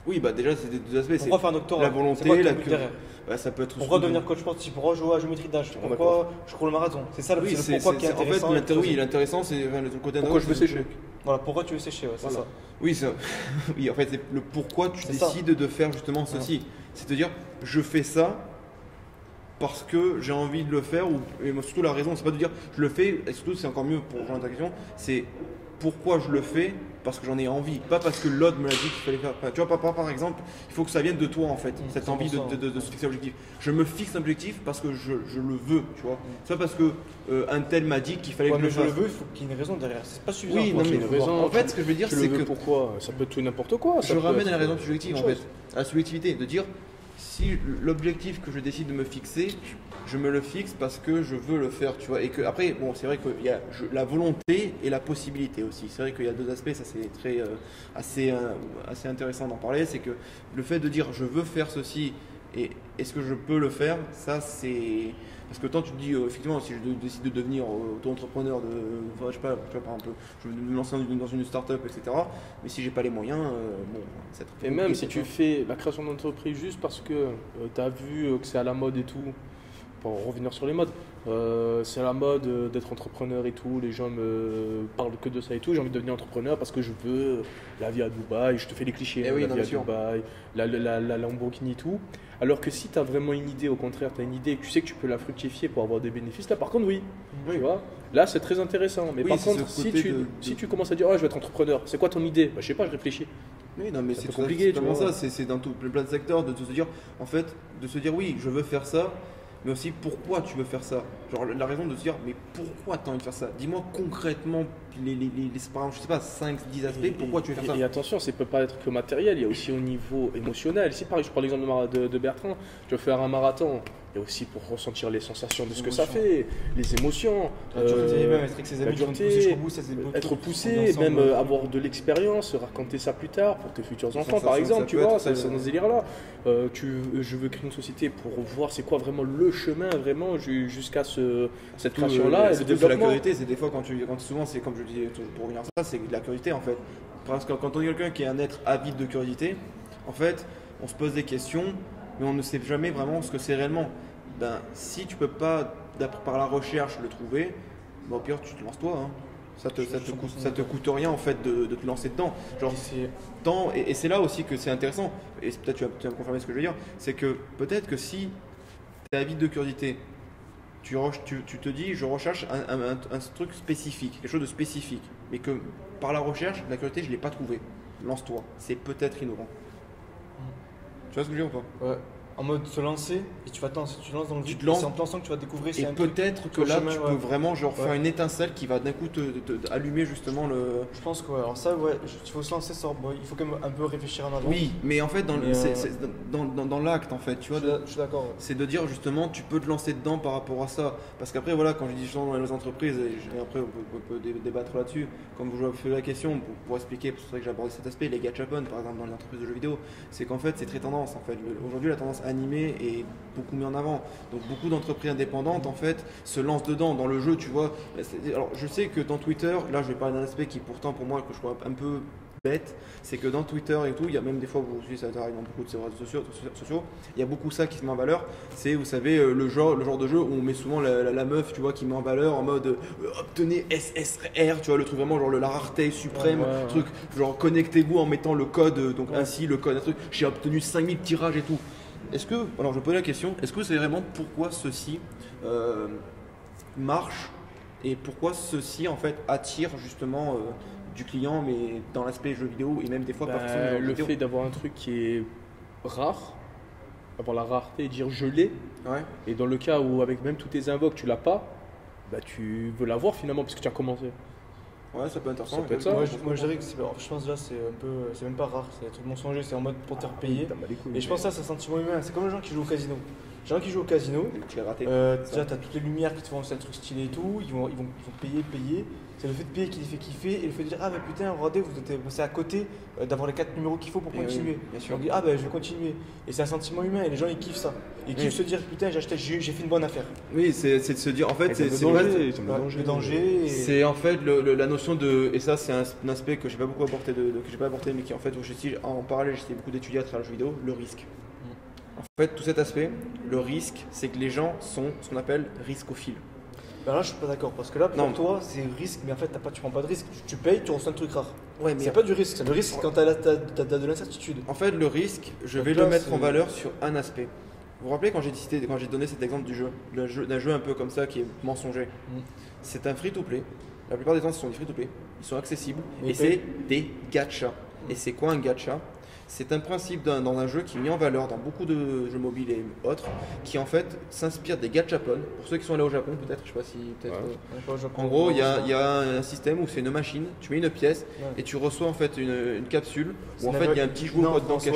Oui, bah déjà c'est des deux aspects. Pourquoi C'est faire un doctorat. la volonté, C'est quoi la ton but derrière. bah, ça peut être. Pourquoi surtout- devenir coach sportif. Pourquoi jouer à la géométrie d'âge. D'accord. Pourquoi je cours le marathon. C'est ça Oui, c'est le pourquoi qui est en fait intéressant. l'intéressant c'est enfin, le côté Pourquoi je veux c'est- sécher? Voilà pourquoi tu veux sécher. Ouais, c'est Voilà. ça. Oui, oui, en fait c'est le pourquoi tu C'est ça. décides de faire justement ceci. C'est te dire je fais ça parce que j'ai envie de le faire, et moi, surtout la raison, c'est pas de dire je le fais, et surtout c'est encore mieux pour rejoindre ta question, c'est pourquoi je le fais parce que j'en ai envie, pas parce que l'autre me l'a dit qu'il fallait faire. Enfin, tu vois, par exemple, il faut que ça vienne de toi en fait, cette envie de se fixer un objectif. Je me fixe un objectif parce que je le veux, tu vois. C'est pas parce que un tel m'a dit qu'il fallait Ouais, que je mais le je le fasse. veux, il faut qu'il y ait une raison derrière. C'est pas suffisant. Oui, non, qu'il y mais ait une raison. en fait, ce que je veux dire, Tu le c'est veux que pourquoi? Ça peut être tout et n'importe quoi. ça je peut ramène être à la raison subjective en autre fait, chose. à la subjectivité, de dire si l'objectif que je décide de me fixer, je me le fixe parce que je veux le faire, tu vois. Et que après, bon, c'est vrai qu'il y a la volonté et la possibilité aussi. C'est vrai qu'il y a deux aspects, ça c'est très assez intéressant d'en parler. C'est que le fait de dire je veux faire ceci et est-ce que je peux le faire, ça c'est parce que quand tu te dis effectivement si je décide de devenir auto-entrepreneur, enfin, je sais pas, par exemple, je veux me lancer dans une start-up, etc. Mais si j'ai pas les moyens, bon, c'est très Et même compliqué, si tu fais la création d'entreprise juste parce que tu as vu que c'est à la mode et tout, pour revenir sur les modes, c'est à la mode d'être entrepreneur et tout, les gens me parlent que de ça et tout, j'ai envie de devenir entrepreneur parce que je veux la vie à Dubaï, je te fais les clichés, Eh oui, la non, vie à bien sûr. Dubaï, la Lamborghini et tout. Alors que si tu as vraiment une idée, au contraire, tu as une idée et que tu sais que tu peux la fructifier pour avoir des bénéfices, là par contre oui, Oui. tu vois, là c'est très intéressant. Mais Oui, par c'est contre, ce si côté si tu commences à dire, oh, je vais être entrepreneur, c'est quoi ton idée? Bah, je sais pas, je réfléchis. Oui, non, mais C'est c'est un peu tout à fait compliqué, tu vraiment vois. ça. C'est dans plein de secteurs de se dire, en fait, de se dire oui, je veux faire ça, mais aussi pourquoi tu veux faire ça. Genre la raison de se dire, mais pourquoi tu as envie de faire ça? Dis-moi concrètement par exemple, je sais pas, 5-10 aspects, pourquoi tu veux faire ça? Et attention, ça peut pas être que matériel, il y a aussi au niveau émotionnel. Si pareil, je prends l'exemple de Bertrand, tu veux faire un marathon, il y a aussi pour ressentir les sensations de ce que ça fait, les émotions, La dureté, même être avec ses la amis qui vont te dureté, pousser jusqu'au bout, ça c'est beau. être On poussé, est ensemble, même ouais. avoir de l'expérience, raconter ça plus tard pour tes futurs enfants, Ça, par ça, exemple, ça tu peut vois, être, c'est dans ce délire-là. Je veux créer une société pour voir c'est quoi vraiment le chemin, vraiment, jusqu'à cette création-là et le C'est la développement. curiosité, c'est des fois quand souvent c'est comme je disais pour revenir à ça, c'est de la curiosité en fait. Parce que quand on est quelqu'un qui est un être avide de curiosité, en fait, on se pose des questions, mais on ne sait jamais vraiment ce que c'est réellement. Ben, si tu peux pas, par la recherche, le trouver, ben, au pire, tu te lances toi. Hein. Ça te coûte rien en fait de te lancer dedans. Genre, et c'est là aussi que c'est intéressant, et peut-être tu vas me confirmer ce que je veux dire, c'est que peut-être que si tu es avide de curiosité, tu te dis je recherche un truc spécifique, quelque chose de spécifique, mais que par la recherche, la curiosité, je ne l'ai pas trouvé. Lance-toi, c'est peut-être innovant. Tu vois ce que je veux dire ou pas? Ouais. En mode se lancer, et tu vas si tu te lances dans le vide, te lances. c'est en te lançant que tu vas découvrir. Et c'est un truc peut-être que sur le là, chemin, tu ouais. peux vraiment genre Ouais. faire une étincelle qui va d'un coup allumer justement le. Je pense que ouais, alors ça, ouais, il faut se lancer, bon, il faut quand même un peu réfléchir en avant. Oui, mais en fait, Mais, c'est dans l'acte en fait, tu vois. Je suis d'accord. Ouais. C'est de dire justement, tu peux te lancer dedans par rapport à ça. Parce qu'après, voilà, quand je dis justement dans les entreprises, et après on peut débattre là-dessus, comme je vous fais la question, pour expliquer, parce que c'est vrai que j'ai abordé cet aspect, les gachapon par exemple dans les entreprises de jeux vidéo, c'est qu'en fait, c'est très tendance en fait. Aujourd'hui, la tendance animée est beaucoup mise en avant. Donc beaucoup d'entreprises indépendantes en fait se lancent dedans, dans le jeu, tu vois. Alors je sais que dans Twitter, là je vais parler d'un aspect qui pourtant pour moi, que je trouve un peu bête, c'est que dans Twitter et tout, il y a même des fois, vous aussi ça arrive dans beaucoup de ces réseaux sociaux, il y a beaucoup ça qui se met en valeur. C'est, vous savez, le genre de jeu où on met souvent la meuf, tu vois, qui met en valeur en mode obtenez SSR, tu vois, le truc vraiment genre la rareté suprême, Ouais. truc genre connectez-vous en mettant le code, donc ainsi le code, un truc, j'ai obtenu 5000 tirages et tout. Est-ce que, alors je pose la question, est-ce que c'est vraiment pourquoi ceci marche et pourquoi ceci en fait attire justement du client, mais dans l'aspect jeu vidéo et même des fois pas forcément dans Le vidéo. fait d'avoir un truc qui est rare, avoir la rareté et dire je l'ai, Ouais. et dans le cas où avec même tous tes invoques tu l'as pas, bah tu veux l'avoir finalement parce que tu as commencé. Ouais, ça peut être intéressant. Ça peut être ça. Moi je dirais que je pense déjà c'est un peu, c'est même pas rare, c'est un truc mensonger, c'est en mode pour te faire payer. Et je pense que ça c'est un sentiment humain, c'est comme les gens qui jouent au casino. Les gens qui jouent au casino, Tu l'as raté. déjà t'as toutes les lumières qui te font un truc stylé et tout, ils vont payer. C'est le fait de payer qui les fait kiffer et le fait de dire ah bah putain regardez vous êtes passé à côté d'avoir les 4 numéros qu'il faut pour Et oui, continuer. bien sûr. On dit ah bah je vais continuer. Et c'est un sentiment humain et les gens ils kiffent ça. Ils kiffent se dire putain j'ai fait une bonne affaire. Oui, c'est de se dire, en fait, c'est Le danger. c'est en fait la notion de, et ça c'est un aspect que j'ai pas beaucoup abordé, que j'ai pas abordé, mais qui en fait, en parallèle, j'essaie beaucoup d'étudier à travers le jeu vidéo, le risque. En fait, tout cet aspect, le risque, c'est que les gens sont ce qu'on appelle riscophiles. Ben là je suis pas d'accord parce que là pour Non. toi c'est risque mais en fait tu prends pas de risque. Tu payes, tu reçois un truc rare. Ouais, mais C'est pas du risque, c'est le risque quand t'as de l'incertitude. en fait, le risque, je vais Donc là, le mettre en c'est- valeur sur un aspect. Vous vous rappelez quand j'ai donné cet exemple du jeu, d'un jeu un peu comme ça qui est mensonger. C'est un free-to-play La plupart des temps, ce sont des free-to-play. Ils sont accessibles Mais et c'est des gachas. Et c'est quoi un gacha? C'est un principe dans un jeu qui est mis en valeur dans beaucoup de jeux mobiles et autres, qui en fait s'inspire des gachapon. Pour ceux qui sont allés au Japon, peut-être, je sais pas si peut-être. En gros, il y a un système où c'est une machine, tu mets une pièce et tu reçois en fait une capsule où en fait il y a un petit jouet dedans caché.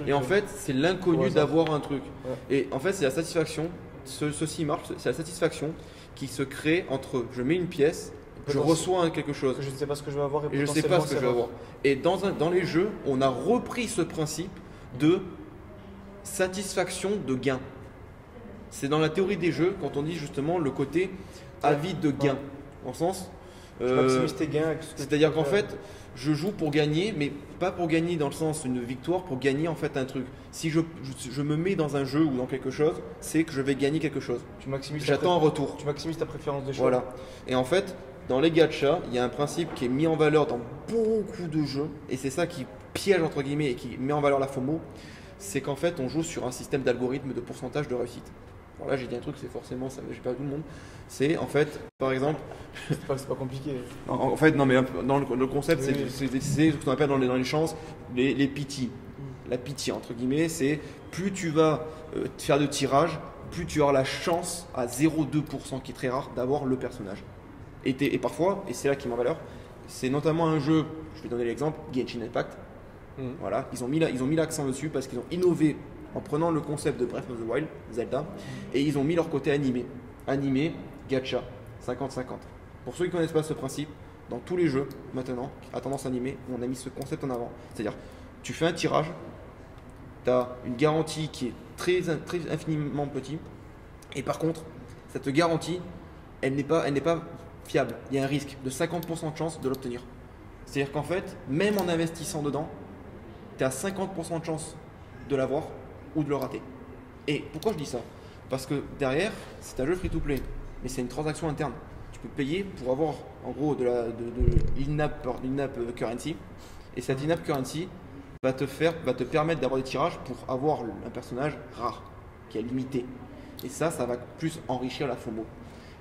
Et en fait, c'est l'inconnu d'avoir un truc. Et en fait, c'est la satisfaction. Ceci marche, c'est la satisfaction qui se crée entre je mets une pièce. Je reçois quelque chose. Je ne sais pas ce que je vais avoir Et je ne sais pas ce que je vais avoir. Et dans les jeux, on a repris ce principe de satisfaction de gain. C'est dans la théorie des jeux quand on dit justement le côté avide de gain. En sens. Tu maximises tes gains. C'est-à-dire qu'en fait, je joue pour gagner, mais pas pour gagner dans le sens une victoire, pour gagner en fait un truc. Si je me mets dans un jeu ou dans quelque chose, c'est que je vais gagner quelque chose. J'attends un retour. Tu maximises ta préférence des choix. Voilà. Et en fait, dans les gachas, il y a un principe qui est mis en valeur dans beaucoup de jeux, et c'est ça qui piège entre guillemets et qui met en valeur la FOMO, c'est qu'en fait on joue sur un système d'algorithme de pourcentage de réussite. Alors là j'ai dit un truc, c'est forcément, ça j'ai pas tout le monde. C'est en fait, par exemple, c'est pas compliqué. En fait, non mais dans le concept, c'est ce qu'on appelle dans les chances les pity. La pity entre guillemets, c'est plus tu vas faire de tirage, plus tu auras la chance à 0,2% qui est très rare d'avoir le personnage. Et parfois, et c'est là qui met en valeur, c'est notamment un jeu, je vais donner l'exemple, Genshin Impact. Voilà, ils ont mis l'accent dessus parce qu'ils ont innové en prenant le concept de Breath of the Wild, Zelda, et ils ont mis leur côté animé. Animé, gacha, 50-50. Pour ceux qui ne connaissent pas ce principe, dans tous les jeux, maintenant, à tendance animée, on a mis ce concept en avant. C'est-à-dire, tu fais un tirage, tu as une garantie qui est très infiniment petite, et par contre, cette garantie, elle n'est pas fiable. Il y a un risque de 50% de chance de l'obtenir. C'est-à-dire qu'en fait, même en investissant dedans, tu as 50% de chance de l'avoir ou de le rater. Et pourquoi je dis ça? Parce que derrière, c'est un jeu free-to-play, mais c'est une transaction interne. Tu peux payer pour avoir en gros de l'in-app currency, et cette in-app currency va te permettre d'avoir des tirages pour avoir un personnage rare, qui est limité. Et ça va plus enrichir la FOMO.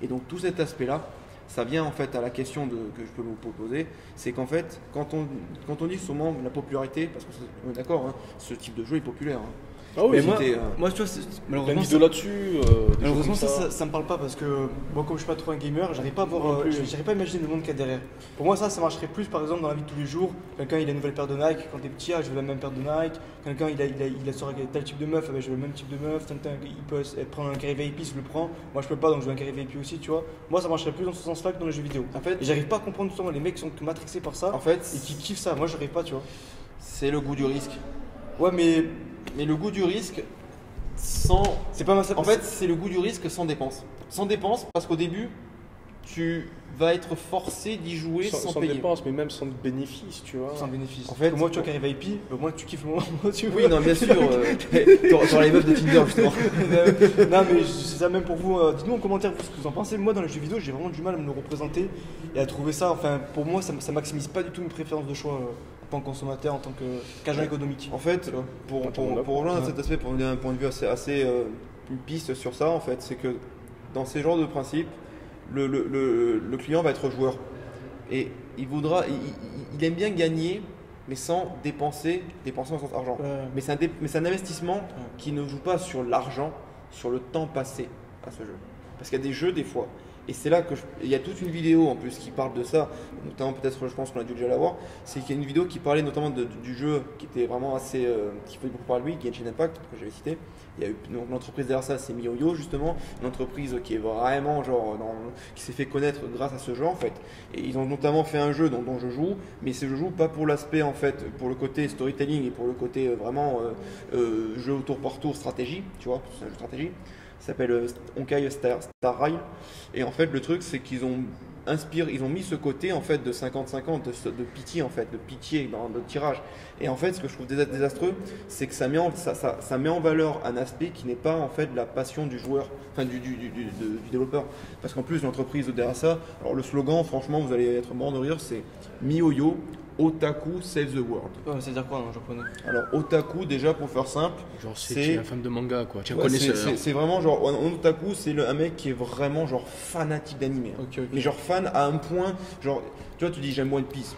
Et donc tout cet aspect-là, ça vient en fait à la question que je peux vous proposer, c'est qu'en fait, quand on dit souvent la popularité, parce qu'on est d'accord, hein, ce type de jeu est populaire. Hein. Ah oui, mais moi, tu vois, malheureusement, vidéo là-dessus. Malheureusement, ça me parle pas parce que moi, comme je suis pas trop un gamer, j'arrive pas à imaginer le monde qu'il y a derrière. Pour moi, ça marcherait plus par exemple dans la vie de tous les jours. Quelqu'un il a une nouvelle paire de Nike, quand t'es petit, je veux la même paire de Nike. Quelqu'un il a sorti tel type de meuf, je veux le même type de meuf. Quelqu'un il peut prendre un carré VIP, je le prends. Moi, je peux pas, donc je veux un carré VIP aussi, tu vois. Moi, ça marcherait plus dans ce sens-là que dans les jeux vidéo. En fait, j'arrive pas à comprendre justement les mecs qui sont matrixés par ça, en fait, et qui kiffent ça. Moi, j'arrive pas, tu vois. C'est le goût du risque. Ouais, mais le goût du risque sans. C'est pas ma. En fait, c'est le goût du risque sans dépense. Sans dépense, parce qu'au début, tu vas être forcé d'y jouer sans payer. Sans dépense, mais même sans bénéfice, tu vois. Sans bénéfice. En fait, moi, tu vois, carré VIP, au moins tu kiffes le moment. Oui, non, bien sûr. T'auras les meufs de Tinder, justement. Non, mais c'est ça même pour vous. Dites-nous en commentaire ce que vous en pensez. Moi, dans les jeux vidéo, j'ai vraiment du mal à me le représenter et à trouver ça. Enfin, pour moi, ça maximise pas du tout mes préférences de choix. En tant que consommateur, en tant qu'agent économique. En fait, pour rejoindre cet aspect, pour donner un point de vue assez une piste sur ça, en fait, c'est que dans ces genres de principes, le client va être joueur. Et il aime bien gagner, mais sans dépenser en sens argent. Mais c'est un investissement qui ne joue pas sur l'argent, sur le temps passé à ce jeu. Parce qu'il y a des jeux, des fois. Et c'est là il y a toute une vidéo en plus qui parle de ça, notamment peut-être je pense qu'on a dû déjà la voir, c'est qu'il y a une vidéo qui parlait notamment du jeu qui était vraiment assez, qui fait beaucoup parler de lui, Genshin Impact, que j'avais cité. Il y a eu donc l'entreprise derrière ça, c'est MiYoYo justement, une entreprise qui est vraiment qui s'est fait connaître grâce à ce jeu en fait. Et ils ont notamment fait un jeu dont je joue, mais je joue pas pour l'aspect en fait, pour le côté storytelling et pour le côté vraiment jeu au tour par tour stratégie, tu vois, c'est un jeu de stratégie. Ça s'appelle Honkai Star Rail. Et en fait, le truc, c'est qu'ils ont mis ce côté en fait de 50-50, de pitié en fait, de pitié dans le tirage. Et en fait, ce que je trouve désastreux, c'est que ça met en valeur un aspect qui n'est pas en fait la passion du joueur, enfin du développeur. Parce qu'en plus, l'entreprise derrière ça, alors le slogan, franchement, vous allez être mort de rire, c'est MiYoYo, Otaku Save the World. C'est-à-dire quoi en japonais? Alors otaku déjà pour faire simple, Genre, c'est- c'est un fan de manga, quoi. Tu es ouais, connaisseur. c'est vraiment genre un otaku, c'est un mec qui est vraiment genre fanatique d'anime. Hein. Ok. Mais genre fan à un point, genre tu vois tu dis j'aime One Piece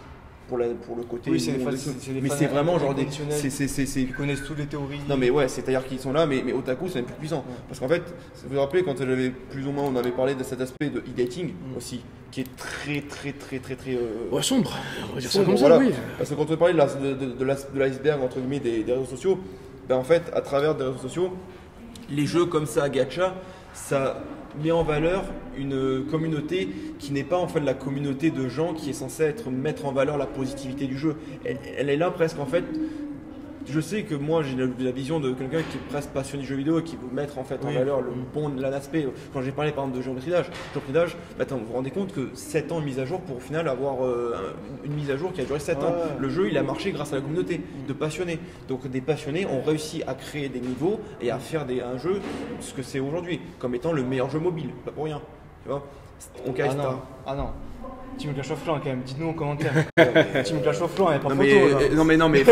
pour le côté. Oui, c'est des monde fans- de tout. c'est des mais fans c'est vraiment genre des. inconditionnels. C'est Ils connaissent toutes les théories. Non mais ouais, c'est-à-dire qu'ils sont là, mais otaku c'est même plus puissant. Parce qu'en fait, vous vous rappelez quand j'avais plus ou moins on avait parlé de cet aspect de e-dating aussi, qui est très Ouais, sombre. On va dire ça sombre, comme ça, voilà. oui. Parce que quand on parlait de l'iceberg entre guillemets des réseaux sociaux, ben en fait à travers des réseaux sociaux, les jeux comme ça, gacha, ça met en valeur une communauté qui n'est pas en fait la communauté de gens qui est censée mettre en valeur la positivité du jeu. Elle est là presque en fait. Je sais que moi j'ai la vision de quelqu'un qui est presque passionné de jeux vidéo et qui veut mettre en fait en valeur le bon l'aspect. Quand j'ai parlé par exemple de géométrie d'âge, attends, vous vous rendez compte que 7 ans de mise à jour pour au final avoir une mise à jour qui a duré 7 ans. Le jeu il a marché grâce à la communauté de passionnés. Donc des passionnés ont réussi à créer des niveaux et à faire un jeu ce que c'est aujourd'hui, comme étant le meilleur jeu mobile, pas pour rien. Tu vois, Ah non. Team Clash of Clans quand même, dites-nous en commentaire. Team Clash of Clans, il n'y a pas Non photo. mais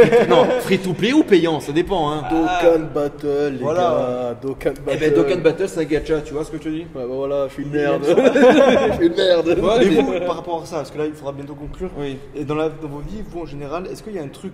free to play ou payant, ça dépend hein. Dokkan Battle, les Voilà. gars. Dokkan Eh Battle. ben Dokkan Battle c'est un gacha, tu vois ce que je te dis? Ouais, bah voilà, je suis une merde. Je suis une merde. Et vous, par rapport à ça, parce que là il faudra bientôt conclure. Oui. Et dans vos vies, vous en général, est-ce qu'il y a un truc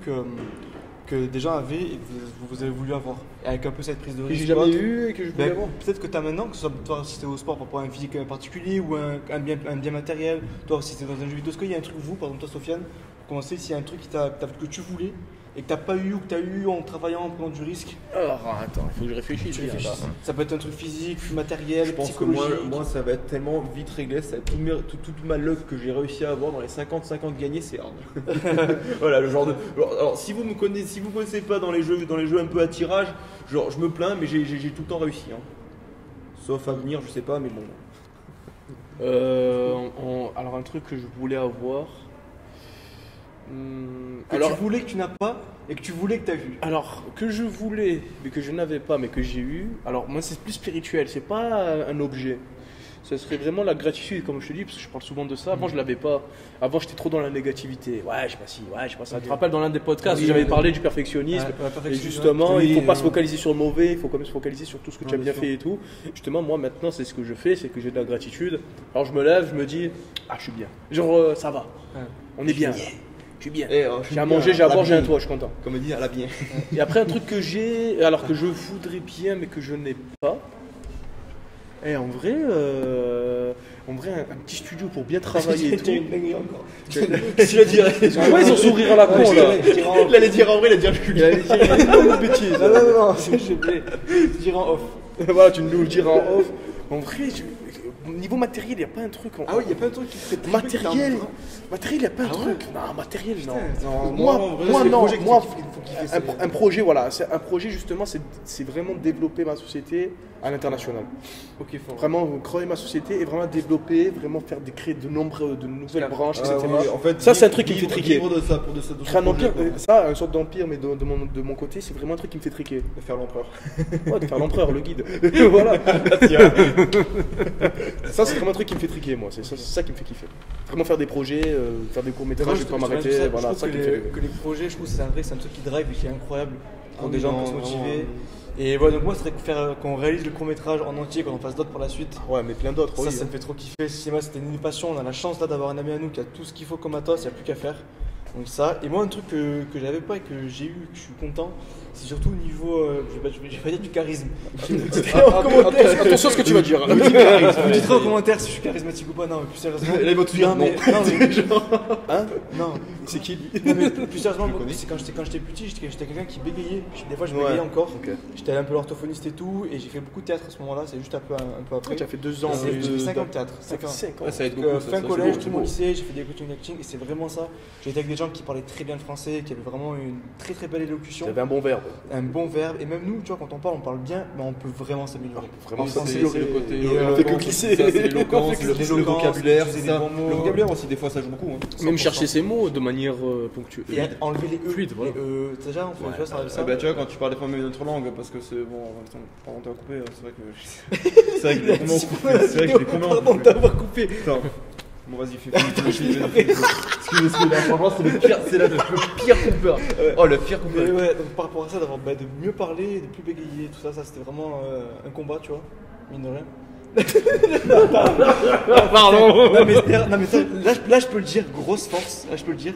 que des gens avaient et que vous avez voulu avoir? Avec un peu cette prise de Que risque. j'ai jamais ou autre. eu et que je voulais Ben, avoir. peut-être que tu as maintenant, que ce soit toi si tu es au sport par rapport à un physique particulier ou un bien matériel, toi si tu es dans un jeu vidéo, est-ce qu'il y a un truc, vous, par exemple toi Sofiane, pour commencer, s'il y a un truc que tu voulais et que tu n'as pas eu ou que tu as eu en travaillant, en prenant du risque? Alors, attends, il faut que je réfléchisse. Tu là. réfléchis. Ça peut être un truc physique, matériel, Je pense que psychologique. moi ça va être tellement vite réglé, ça va être toute ma luck que j'ai réussi à avoir dans les 50-50 gagnés, c'est hard. Voilà le genre de. Alors si vous me connaissez pas dans les jeux un peu à tirage, genre je me plains mais j'ai tout le temps réussi. Hein. Sauf à venir, je sais pas, mais bon. Alors, un truc que je voulais avoir. Tu voulais que tu n'as pas et que tu voulais que tu as vu. Alors, que je voulais, mais que je n'avais pas, mais que j'ai eu. Alors, moi, c'est plus spirituel, c'est pas un objet. Ça serait vraiment la gratitude, comme je te dis, parce que je parle souvent de ça. Avant, je l'avais pas. Avant, j'étais trop dans la négativité. Ouais, je sais pas si, ouais, je sais pas ça. Tu te rappelles dans l'un des podcasts, Oui, j'avais oui. parlé du perfectionnisme. Ouais, Et perfectionnisme. justement, Oui, il faut pas se focaliser sur le mauvais, il faut quand même se focaliser sur tout ce que tu as bien bien sûr. fait et tout. Justement, moi, maintenant, c'est ce que je fais, c'est que j'ai de la gratitude. Alors, je me lève, je me dis, ah, je suis bien. Genre, ça va. Ouais. On est bien. Je suis bien. Je J'ai à manger, j'ai à boire, j'ai un toit, je suis content. Comme dit, elle a bien. Et après, un truc que j'ai, alors que je voudrais bien, mais que je n'ai pas. Et en vrai, un petit studio pour bien travailler et tout. Qu'est-ce qu'il a dit? Pourquoi ils ont sourire à la con là Il allait dire en vrai, il a dit Il allait dire une bêtise. Non, j'ai oublié. Je dirais en off. Voilà, tu nous le diras en off. En vrai, niveau matériel, il n'y a pas un truc. Ah oui, il n'y a pas un truc qui te fait triper, Matériel, que matériel, il n'y a pas un Ah ouais. truc. Non, matériel, non. Non, Moi, en vrai, moi c'est le non. projet que Moi, faut kiffer, c'est- un projet, voilà. C'est un projet justement, c'est vraiment développer ma société à l'international. Ok, fort. Vraiment créer ma société et vraiment développer, vraiment créer de nouvelles branches, etc. En fait, Ça, c'est un truc qui me fait triquer. Vivre de ça, pour de ce Créer un empire, projet, ça, une sorte d'empire, mais de mon côté, c'est vraiment un truc qui me fait triquer. de faire l'empereur. Ouais, de faire l'empereur, le guide. Voilà. Ça, c'est vraiment un truc qui me fait triquer, moi. C'est ça qui me fait kiffer. Vraiment faire des projets, faire des courts-métrages, je vais pas m'arrêter. Voilà, ça qui me fait. que les projets, je trouve que c'est un truc qui drive et qui est incroyable pour Ah des oui, gens non, pour se motiver. vraiment. Et voilà, donc moi, ce serait qu'on réalise le court-métrage en entier, qu'on en fasse d'autres pour la suite. Ouais, mais plein d'autres. Ça, oui. ça me fait trop kiffer. Le cinéma, c'était une passion. On a la chance là d'avoir un ami à nous qui a tout ce qu'il faut comme matos, il n'y a plus qu'à faire. Donc ça. Et moi, un truc que j'avais pas et que j'ai eu, que je suis content, c'est surtout au niveau, je vais pas dire du charisme. Vous me direz en commentaire. Attention à ce que tu vas dire. Vous me direz en commentaire si je suis charismatique ou pas. Non, mais plus sérieusement. Là, il va tout dire, Non, mais Hein non. C'est qui lui Non, mais plus sérieusement, moi, c'est quand j'étais petit, j'étais quelqu'un qui bégayait. Des fois, je bégayais encore. Ok. J'étais un peu orthophoniste et tout, et j'ai fait beaucoup de théâtre à ce moment-là. C'est juste un peu après. Tu as fait 2 ans. J'ai fait 5 ans de théâtre. Ça fait 5 ans. Ouais, ça va être Donc, beaucoup. ça, fin ça, collège, c'est tout beau. mon lycée, j'ai fait des coaching acting et c'est vraiment ça. J'ai été avec des gens qui parlaient très bien le français, qui avaient vraiment une très très belle élocution, Tu avais un bon verbe. un bon verbe. Et même nous, tu vois, quand on parle bien, mais on peut vraiment s'améliorer. Vraiment, Et ça, C'est c'est le côté. Et, éloquence, fait que glisser. ça, c'est l'éloquence, le l'éloquence, vocabulaire, utiliser c'est les ça. bons mots. Le vocabulaire aussi, des fois, ça joue beaucoup. hein. Même 100%. chercher ses mots de manière ponctuelle. Et enlever les E. Fluide, voilà. Les E, déjà, on fait, tu vois, ça enlève ça. Ah bah, tu vois, quand tu parles des fois même une autre langue, parce que c'est bon, pardon, t'as coupé, c'est vrai que. C'est vrai que je l'ai complètement coupé. C'est vrai que je l'ai complètement Pardon de coupé. t'avoir coupé. Attends. Bon, vas-y, fais. Excusez-moi, franchement, c'est le pire, c'est le pire Cooper. Oh, le pire Mais Cooper. ouais, donc par rapport à ça, d'avoir de mieux parler, de plus bégayer, tout ça, ça c'était vraiment un combat, tu vois, mine de rien. Pardon. Non mais ça, là je peux le dire, grosse force, là je peux le dire.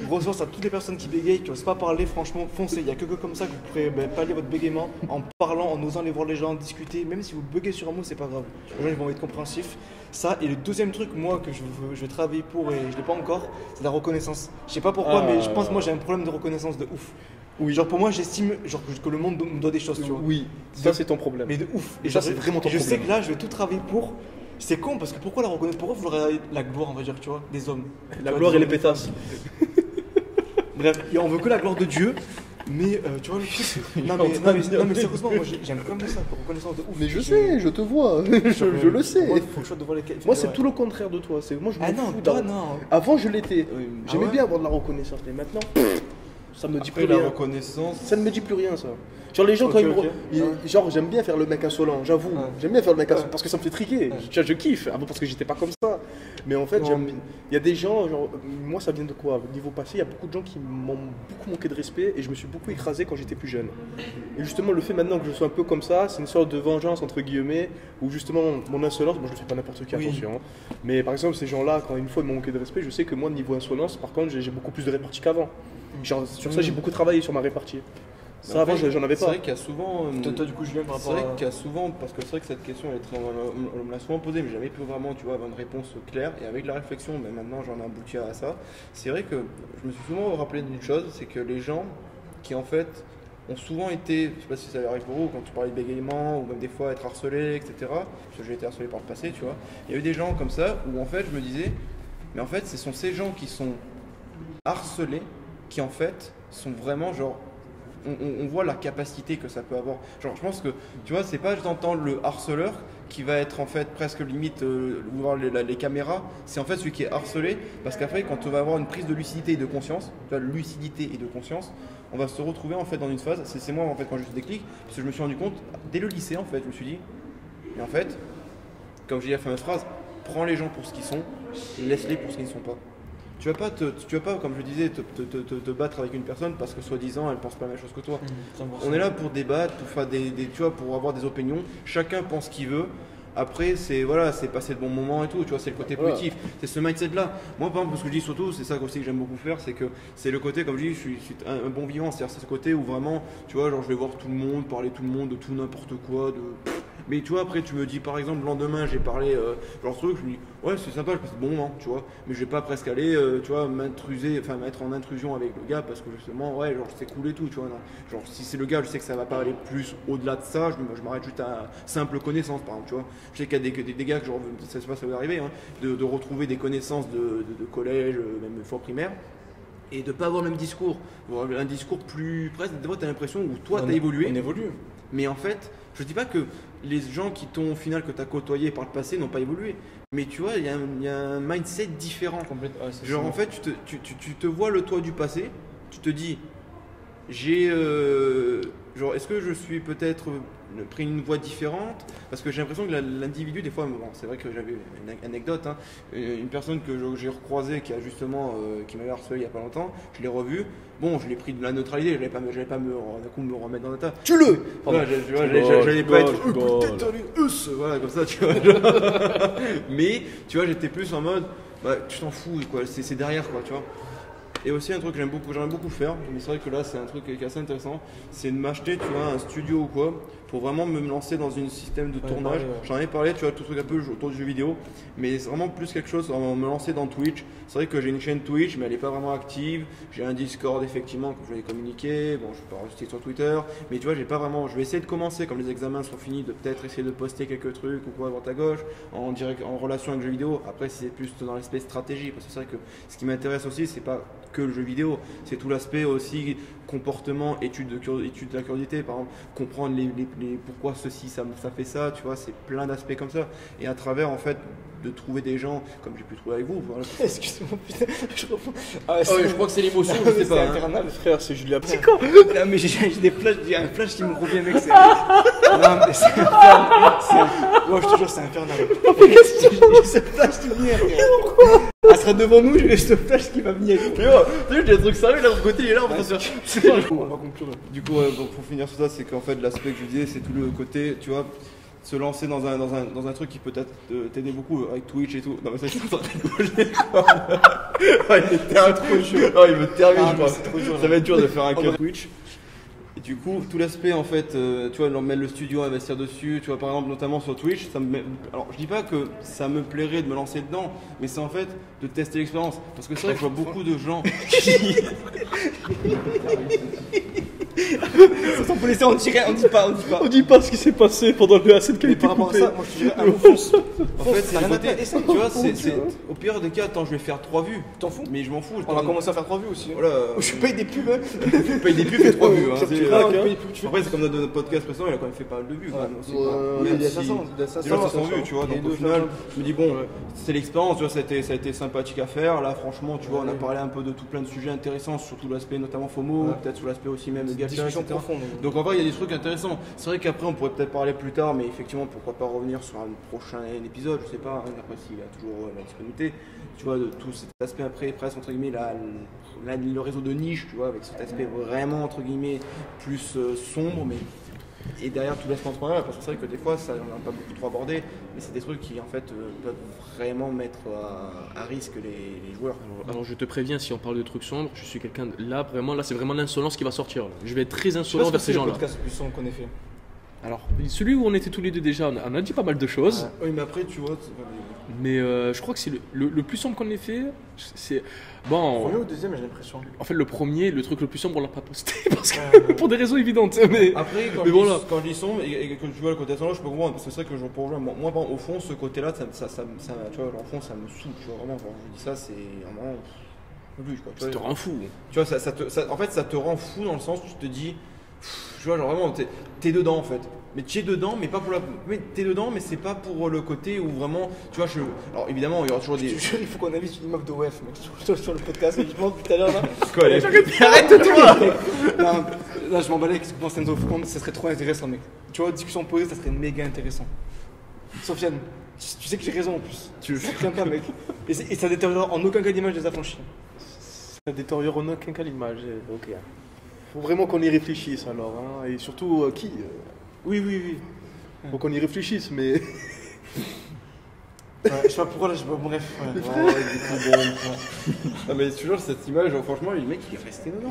Grosse force à toutes les personnes qui bégayent, qui n'osent pas parler, franchement, foncez. Il n'y a que comme ça que vous pourrez pallier votre bégaiement en parlant, en osant aller voir les gens, discuter. Même si vous buguez sur un mot, c'est pas grave. Les gens ils vont être compréhensifs. Ça, et le deuxième truc, moi, que je vais travailler pour et je l'ai pas encore, c'est la reconnaissance. Je sais pas pourquoi, mais je pense que moi j'ai un problème de reconnaissance de ouf. Oui, genre pour moi, j'estime genre, que le monde me doit des choses, tu vois. Oui, ça c'est ton problème. Mais de ouf. Et Ça, genre, c'est vraiment ton et je sais problème. que là, je vais tout travailler pour. C'est con parce que pourquoi la reconnaître? Pourquoi vouloir la gloire, on va dire, tu vois, des hommes? La gloire et les pétasses. Bref, et on veut que la gloire de Dieu, mais tu vois, le truc. Non, mais sérieusement, moi j'aime comme ça, reconnaissance de ouf. Mais je sais, je te vois, je le sais. Moi, il faut que je sois devant les. Moi, c'est tout le contraire de toi. Moi, je m'en Ah non, fous toi, d'avoir- non. Avant, je l'étais. Oui. J'aimais Ah ouais bien avoir de la reconnaissance, mais maintenant, ça me dit Après, plus la rien. reconnaissance. Ça ne me dit plus rien, ça. Genre, les gens, Ok, quand ils me. ok. Genre, j'aime bien faire le mec insolent, j'avoue. Ouais. J'aime bien faire le mec insolent Ouais. parce que ça me fait triquer. Ouais. Tu vois, je kiffe. Avant, parce que j'étais pas comme ça. Mais en fait, Non, j'aime. mais- Il y a des gens, genre, moi, ça vient de quoi? Au niveau passé, il y a beaucoup de gens qui m'ont beaucoup manqué de respect et je me suis beaucoup écrasé quand j'étais plus jeune. Et justement, le fait maintenant que je sois un peu comme ça, c'est une sorte de vengeance, entre guillemets, où justement, mon insolence, moi, je le fais pas n'importe qui, Oui. attention. Hein. Mais par exemple, ces gens-là, quand une fois ils m'ont manqué de respect, je sais que moi, niveau insolence, par contre, j'ai beaucoup plus de répartie qu'avant. Genre, sur ça, j'ai beaucoup travaillé sur ma répartie. Ça, avant, j'en avais C'est pas. vrai qu'il y a souvent. Toi, du coup, Julien, par C'est rapport vrai à. qu'il y a souvent, parce que c'est vrai que cette question, elle est très, on me l'a souvent posée, mais jamais pu vraiment, tu vois, avoir une réponse claire. Et avec la réflexion, mais maintenant j'en ai abouti à ça. C'est vrai que je me suis souvent rappelé d'une chose, c'est que les gens qui en fait ont souvent été, je sais pas si ça arrive pour vous, quand tu parlais de bégaiement ou même des fois être harcelé, etc. Parce que j'ai été harcelé par le passé, tu vois. Il y a eu des gens comme ça où en fait je me disais, mais en fait ce sont ces gens qui sont harcelés qui en fait sont vraiment genre. On voit la capacité que ça peut avoir. Genre, je pense que, tu vois, c'est pas j'entends le harceleur qui va être en fait presque limite voir les caméras, c'est en fait celui qui est harcelé parce qu'après, quand on va avoir une prise de lucidité et de conscience, tu vois, lucidité et de conscience, on va se retrouver en fait dans une phase. C'est moi en fait quand je déclic, parce que je me suis rendu compte dès le lycée en fait, je me suis dit, et en fait, comme j'ai dit la fameuse phrase, prends les gens pour ce qu'ils sont, laisse-les pour ce qu'ils ne sont pas. Tu vas pas, comme je disais, te battre avec une personne parce que soi-disant elle pense pas la même chose que toi. On est là pour débattre, pour faire tu vois, pour avoir des opinions. Chacun pense ce qu'il veut. Après, c'est voilà, c'est passer de bons moments et tout. Tu vois, c'est le côté positif. C'est ce mindset-là. Moi, par exemple, ce que je dis surtout, c'est ça aussi que j'aime beaucoup faire, c'est que c'est le côté, comme je dis, je suis un bon vivant. C'est-à-dire, c'est ce côté où vraiment, tu vois, genre je vais voir tout le monde, parler tout le monde de tout n'importe quoi, de. Mais tu vois, après, tu me dis, par exemple, le lendemain, j'ai parlé genre truc, je me dis, ouais, c'est sympa, je passe de bons moments, tu vois. Mais je vais pas presque aller, tu vois, mettre en intrusion avec le gars parce que justement, ouais, genre c'est cool et tout, tu vois. Non. Genre, si c'est le gars, je sais que ça va pas aller plus au-delà de ça, je m'arrête juste à simple connaissance, par exemple, tu vois. Je sais qu'il y a des gars que genre, ça se passe, ça va arriver, hein, de retrouver des connaissances de collège, même fort primaire. Et de pas avoir le même discours, un discours plus presque, des fois tu as l'impression où toi tu as évolué. On évolue. Mais en fait, je dis pas que les gens qui t'ont au final que tu as côtoyé par le passé n'ont pas évolué. Mais tu vois, il y a un mindset différent. Genre en fait, tu te vois le toi du passé, tu te dis, genre est-ce que je suis peut-être pris une voie différente parce que j'ai l'impression que l'individu des fois, bon, c'est vrai que j'avais une anecdote, hein, une personne que j'ai recroisée qui a justement qui m'avait harcelé il y a pas longtemps, je l'ai revu. Bon, je l'ai pris de la neutralité, j'allais pas me remettre dans la table. Tue-le. Voilà, j'allais pas être peut-être allez, voilà, comme ça, tu vois. Mais tu vois, j'étais plus en mode bah, tu t'en fous, quoi, c'est derrière, quoi, tu vois. Et aussi un truc que j'aimerais beaucoup faire, mais c'est vrai que là c'est un truc qui est assez intéressant, c'est de m'acheter, tu vois, un studio ou quoi, pour vraiment me lancer dans un système de tournage. J'en avais parlé, tu vois, tout truc un peu autour du jeu vidéo, mais c'est vraiment plus quelque chose, me lancer dans Twitch. C'est vrai que j'ai une chaîne Twitch, mais elle n'est pas vraiment active. J'ai un Discord, effectivement, que je vais communiquer. Bon, je peux rajouter sur Twitter, mais tu vois, j'ai pas vraiment. Je vais essayer de commencer, comme les examens seront finis, de peut-être essayer de poster quelques trucs ou quoi à droite à gauche, en relation avec le jeu vidéo. Après, si c'est plus dans l'aspect stratégie, parce que c'est vrai que ce qui m'intéresse aussi, c'est pas que le jeu vidéo, c'est tout l'aspect aussi comportement, étude de la curiosité, par exemple, comprendre les pourquoi ceci ça fait ça, tu vois, c'est plein d'aspects comme ça. Et à travers en fait de trouver des gens comme j'ai pu trouver avec vous. Voilà. Excuse-moi, putain, je reprends. Ah, Ouais, je crois que c'est l'émotion, je sais c'est pas. infernal. Frère, c'est Julien Psy. Ah, mais j'ai des flashs, il y a un flash qui me revient, mec. Non, mais c'est infernal. Ouais, je te jure, c'est infernal. J'ai ce flash qui vient. Pourquoi? sera devant nous, j'ai ce flash qui va venir. Mais ouais, t'as vu, j'ai des trucs sérieux là, de côté, il est là, on va se faire. On va conclure. Du coup, ouais, donc, pour finir sur ça, c'est qu'en fait, l'aspect que je disais, c'est tout le côté, tu vois, se lancer dans un truc qui peut t'aider beaucoup avec Twitch et tout. Non, mais ça, je suis en train de rigoler. Il me termine trop chaud. Non, il me termine, je crois. Ça va être dur de faire un cœur Twitch. Et du coup, tout l'aspect, en fait, tu vois, mettre le studio, investir dessus, tu vois, par exemple, notamment sur Twitch, alors, je dis pas que ça me plairait de me lancer dedans, mais c'est en fait de tester l'expérience. Parce que c'est vrai que je vois beaucoup de gens qui. On peut laisser en tirer, on dit pas. On dit pas ce qui s'est passé pendant le AC qui a Mais été par rapport à coupé. ça, moi je te dirais, un fonce. En fait, c'est t'as le rien à côté, faire, essaye. tu vois, c'est au pire des cas, attends, je vais faire 3 vues. T'en fous? Mais je m'en fous. On va commencer à faire 3 vues aussi. Voilà. Je paye des pubs. Je paye des pubs et 3 vues. Hein. Tu C'est- craques, Après, hein. Après, c'est comme notre podcast précédent, il a quand même fait pas mal de vues. Quand même, aussi, quoi. Il Même y a si- 500, il y a 500 vues, tu vois. Il y a Donc au deux final, 500. je me dis, bon, c'est l'expérience, tu vois, ça a été sympathique à faire. Là, franchement, tu vois, on a parlé un peu de tout plein de sujets intéressants, surtout l'aspect notamment FOMO, Ouais. peut-être sur l'aspect aussi même gacha, Discussion etc. profonde. Donc en vrai, il y a des trucs intéressants. C'est vrai qu'après, on pourrait peut-être parler plus tard, mais effectivement, pourquoi pas revenir sur un prochain épisode, je sais pas, hein, après s'il y a toujours la disponibilité, tu vois, de tout cet aspect après, presque entre guillemets, le réseau de niche, tu vois, avec cet aspect vraiment entre guillemets plus sombre, mais et derrière tout l'aspect entrepreneurial, parce que c'est vrai que des fois, ça, on n'a pas beaucoup trop abordé, mais c'est des trucs qui en fait peuvent vraiment mettre à risque les joueurs. Alors je te préviens, si on parle de trucs sombres, je suis quelqu'un là vraiment là c'est vraiment l'insolence qui va sortir. Là. Je vais être très insolent vers ces gens-là. C'est le podcast le plus sombre qu'on ait fait. Alors celui où on était tous les deux déjà, on a dit pas mal de choses, Oui, mais après, tu vois, mais je crois que c'est le plus sombre qu'on ait fait. C'est bon. Premier ou deuxième, j'ai l'impression. En fait le premier, le truc le plus sombre on l'a pas posté parce que pour des raisons évidentes. Mais après, quand, Mais je voilà. dis, quand je dis sombre et que tu vois le côté sombre, je peux comprendre, parce que c'est vrai que je reprends moi, par exemple, au fond, ce côté-là, ça, tu vois, au fond, ça me saoule, tu vois, vraiment, quand je dis ça, c'est vraiment. Plus, quoi, tu ça te vois. rend fou. Tu vois, en fait, ça te rend fou dans le sens où tu te dis, tu vois, genre vraiment, t'es dedans en fait. Mais tu es dedans, mais pas pour la. Mais t'es dedans, mais c'est pas pour le côté où vraiment, tu vois, alors évidemment, il y aura toujours Je des. te jure, il faut qu'on invite une meuf de WEF, mec, sur le podcast. Je pense depuis tout à l'heure là. Quoi, arrête-toi. Non, là, je m'emballais avec ce que pense Enzo Front, ça serait trop intéressant, mec. Tu vois, discussion posée, ça serait méga intéressant. Sofiane, tu sais que j'ai raison en plus. Tu le Ça tient pas, mec. Et ça détériore en aucun cas l'image des affranchis. Ça détériore en aucun cas l'image. Ok. Faut vraiment qu'on y réfléchisse alors. Hein. Et surtout qui Oui, oui, oui. Faut qu'on y réfléchisse, mais. Ouais, je sais pas pourquoi là, je sais pas, bref. Ouais. Ah, mais toujours cette image, genre, franchement, le mec il est resté dedans.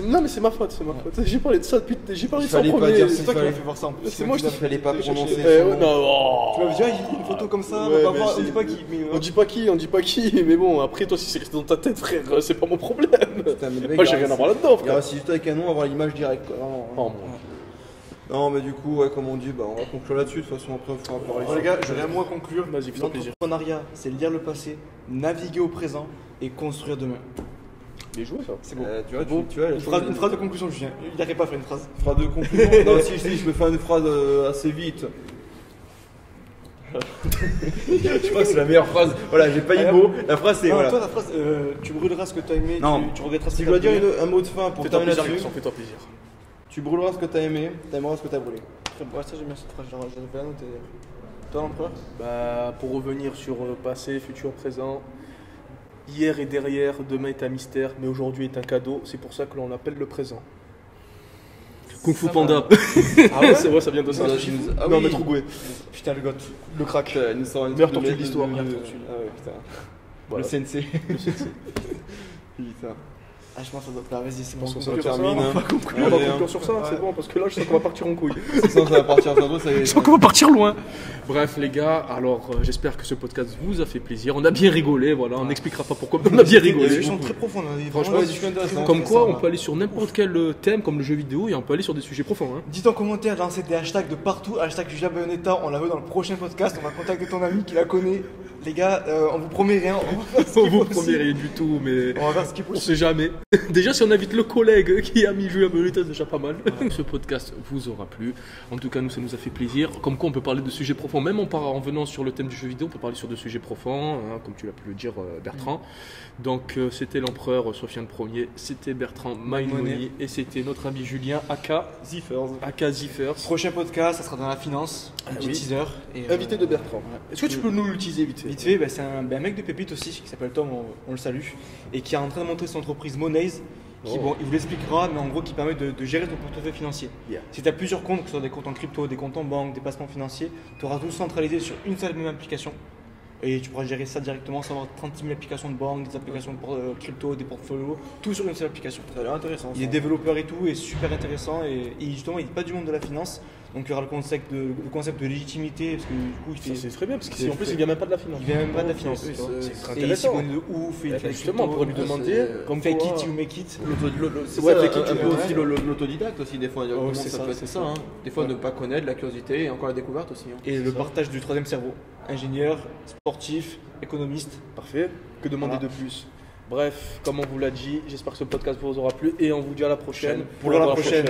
Non, mais c'est ma faute, c'est ma faute. J'ai parlé de ça depuis. J'ai parlé de ça en Fallait pas premier. dire C'est toi qui m'as fait voir ça en plus. C'est moi, je Il fallait pas prononcer. Ouais, non, oh. Tu m'as dit, ah, il y a une photo comme ça, Ouais, on va mais voir, on c'est- dit pas qui. Mais, On dit pas qui, mais bon, après toi si c'est resté dans ta tête, frère, c'est pas mon problème. Putain, mais le mec, Moi j'ai il a rien à voir là-dedans, Il frère. reste juste avec un nom, avoir l'image directe, quoi. Vraiment, Oh, hein. moi. Non, mais du coup, ouais, comme on dit, bah, on va conclure là-dessus. De toute façon, après, on fera pareil. Bon, les gars, j'aurais un mot à conclure. Vas-y, fais-toi plaisir. L'entrepreneuriat, c'est lire le passé, naviguer au présent et construire demain. Les jouets, ça. C'est bon. Tu vois, Bon, tu vois, une phrase de conclusion, Julien. Il n'arrive pas à faire une phrase. phrase de conclusion. Non, si, je me fais une phrase assez vite. Je crois que c'est la meilleure phrase. Voilà, j'ai pas eu le mot. La phrase, c'est Non, voilà. toi, la phrase, tu brûleras ce que tu as aimé, Non. tu regretteras ce Si que je dois t'as dire brûlé. un mot de fin pour Fais-toi terminer plaisir, là-dessus, Alexandre, fais-toi plaisir. tu brûleras ce que t'as aimé, t'aimeras ce que t'as brûlé. Ouais, ça, j'aime bien cette phrase, j'avais la noter. Toi, l'empereur Bah, pour revenir sur passé, futur, présent, hier est derrière, demain est un mystère, mais aujourd'hui est un cadeau. C'est pour ça que l'on l'appelle le présent. Kung Fu Ça Panda. Ah ouais C'est vrai, ça vient de ça. Ah Non, oui. Maître Gouet. Putain, le goth. Le crack. Putain, il nous sort une Meilleure truc tortue de l'histoire. Ah Meilleure ouais, putain. Voilà. Le sensei. Le sensei. Putain. Ah, je pense que ça doit être. Vas-y, c'est bon. On Ça va termine. On va Allez, conclure hein. sur ça, c'est bon, parce que là, je sens qu'on va partir en couille. Sinon, ça va partir sur d'autres, ça y est. Je sens qu'on va partir loin. Bref, les gars, alors j'espère que ce podcast vous a fait plaisir. On a bien rigolé, voilà, on n'expliquera pas pourquoi, mais on a bien Il y a des rigolé. discussions très profondes. Franchement, Ouais, discussion intéressante. Comme quoi, on intéressant, peut aller sur n'importe quel thème, comme le jeu vidéo, et on peut aller sur des sujets profonds. Hein. Dites en commentaire, lancez des hashtags de partout. Hashtag Julien Bayonetta, on la veut dans le prochain podcast. On va contacter ton ami qui la connaît. Les gars, on vous promet rien. On va faire ce On qui est vous possible. promet rien du tout, mais On va faire ce qui est on possible. sait jamais. Déjà, si on invite le collègue qui a mis Julien Beretta, c'est déjà pas mal. Ce podcast vous aura plu. En tout cas, nous, ça nous a fait plaisir. Comme quoi, on peut parler de sujets profonds. Même en venant sur le thème du jeu vidéo, on peut parler sur de sujets profonds, hein, comme tu l'as pu le dire, Bertrand. Donc, c'était l'empereur Sofiane Ier, c'était Bertrand Maïmoni, et c'était notre ami Julien, aka Ziffers. Prochain podcast, ça sera dans la finance, un petit teaser. Et, Invité de Bertrand. Est-ce que tu peux nous l'utiliser vite fait? Vite fait, c'est un mec de Pépite aussi, qui s'appelle Tom, on le salue, et qui est en train de montrer son entreprise Monnays, qui, bon, il vous l'expliquera, mais en gros qui permet de gérer ton portefeuille financier. Yeah. Si tu as plusieurs comptes, que ce soit des comptes en crypto, des comptes en banque, des placements financiers, tu auras tout centralisé sur une seule et même application. Et tu pourras gérer ça directement sans avoir 36 000 applications de banque, des applications de crypto, des portfolios, tout sur une seule application. Ça a l'air intéressant. Il est développeur et tout, et super intéressant, et justement il n'est pas du monde de la finance, donc il y aura le concept de légitimité, parce que du coup il fait... C'est très bien, parce qu'en plus, il vient même pas de la finance. Il vient même pas de la finance. Oui, tu vois. c'est très Et il intéressant. s'y connaît de ouf, et il fait Justement, on pourrait lui demander, comme fake quoi- it, you make it. C'est Ouais, ça, avec qui un tu peu veux, aussi ouais. l'autodidacte aussi des fois. Comment c'est ça ça, peut être c'est ça. ça. Hein. Des fois ne pas connaître, la curiosité et encore la découverte aussi. Hein. Et le partage du troisième cerveau. Ingénieur, sportif, économiste. Parfait. Que demander Voilà. de plus? Bref, comme on vous l'a dit, j'espère que ce podcast vous aura plu et on vous dit à la prochaine Pour la prochaine.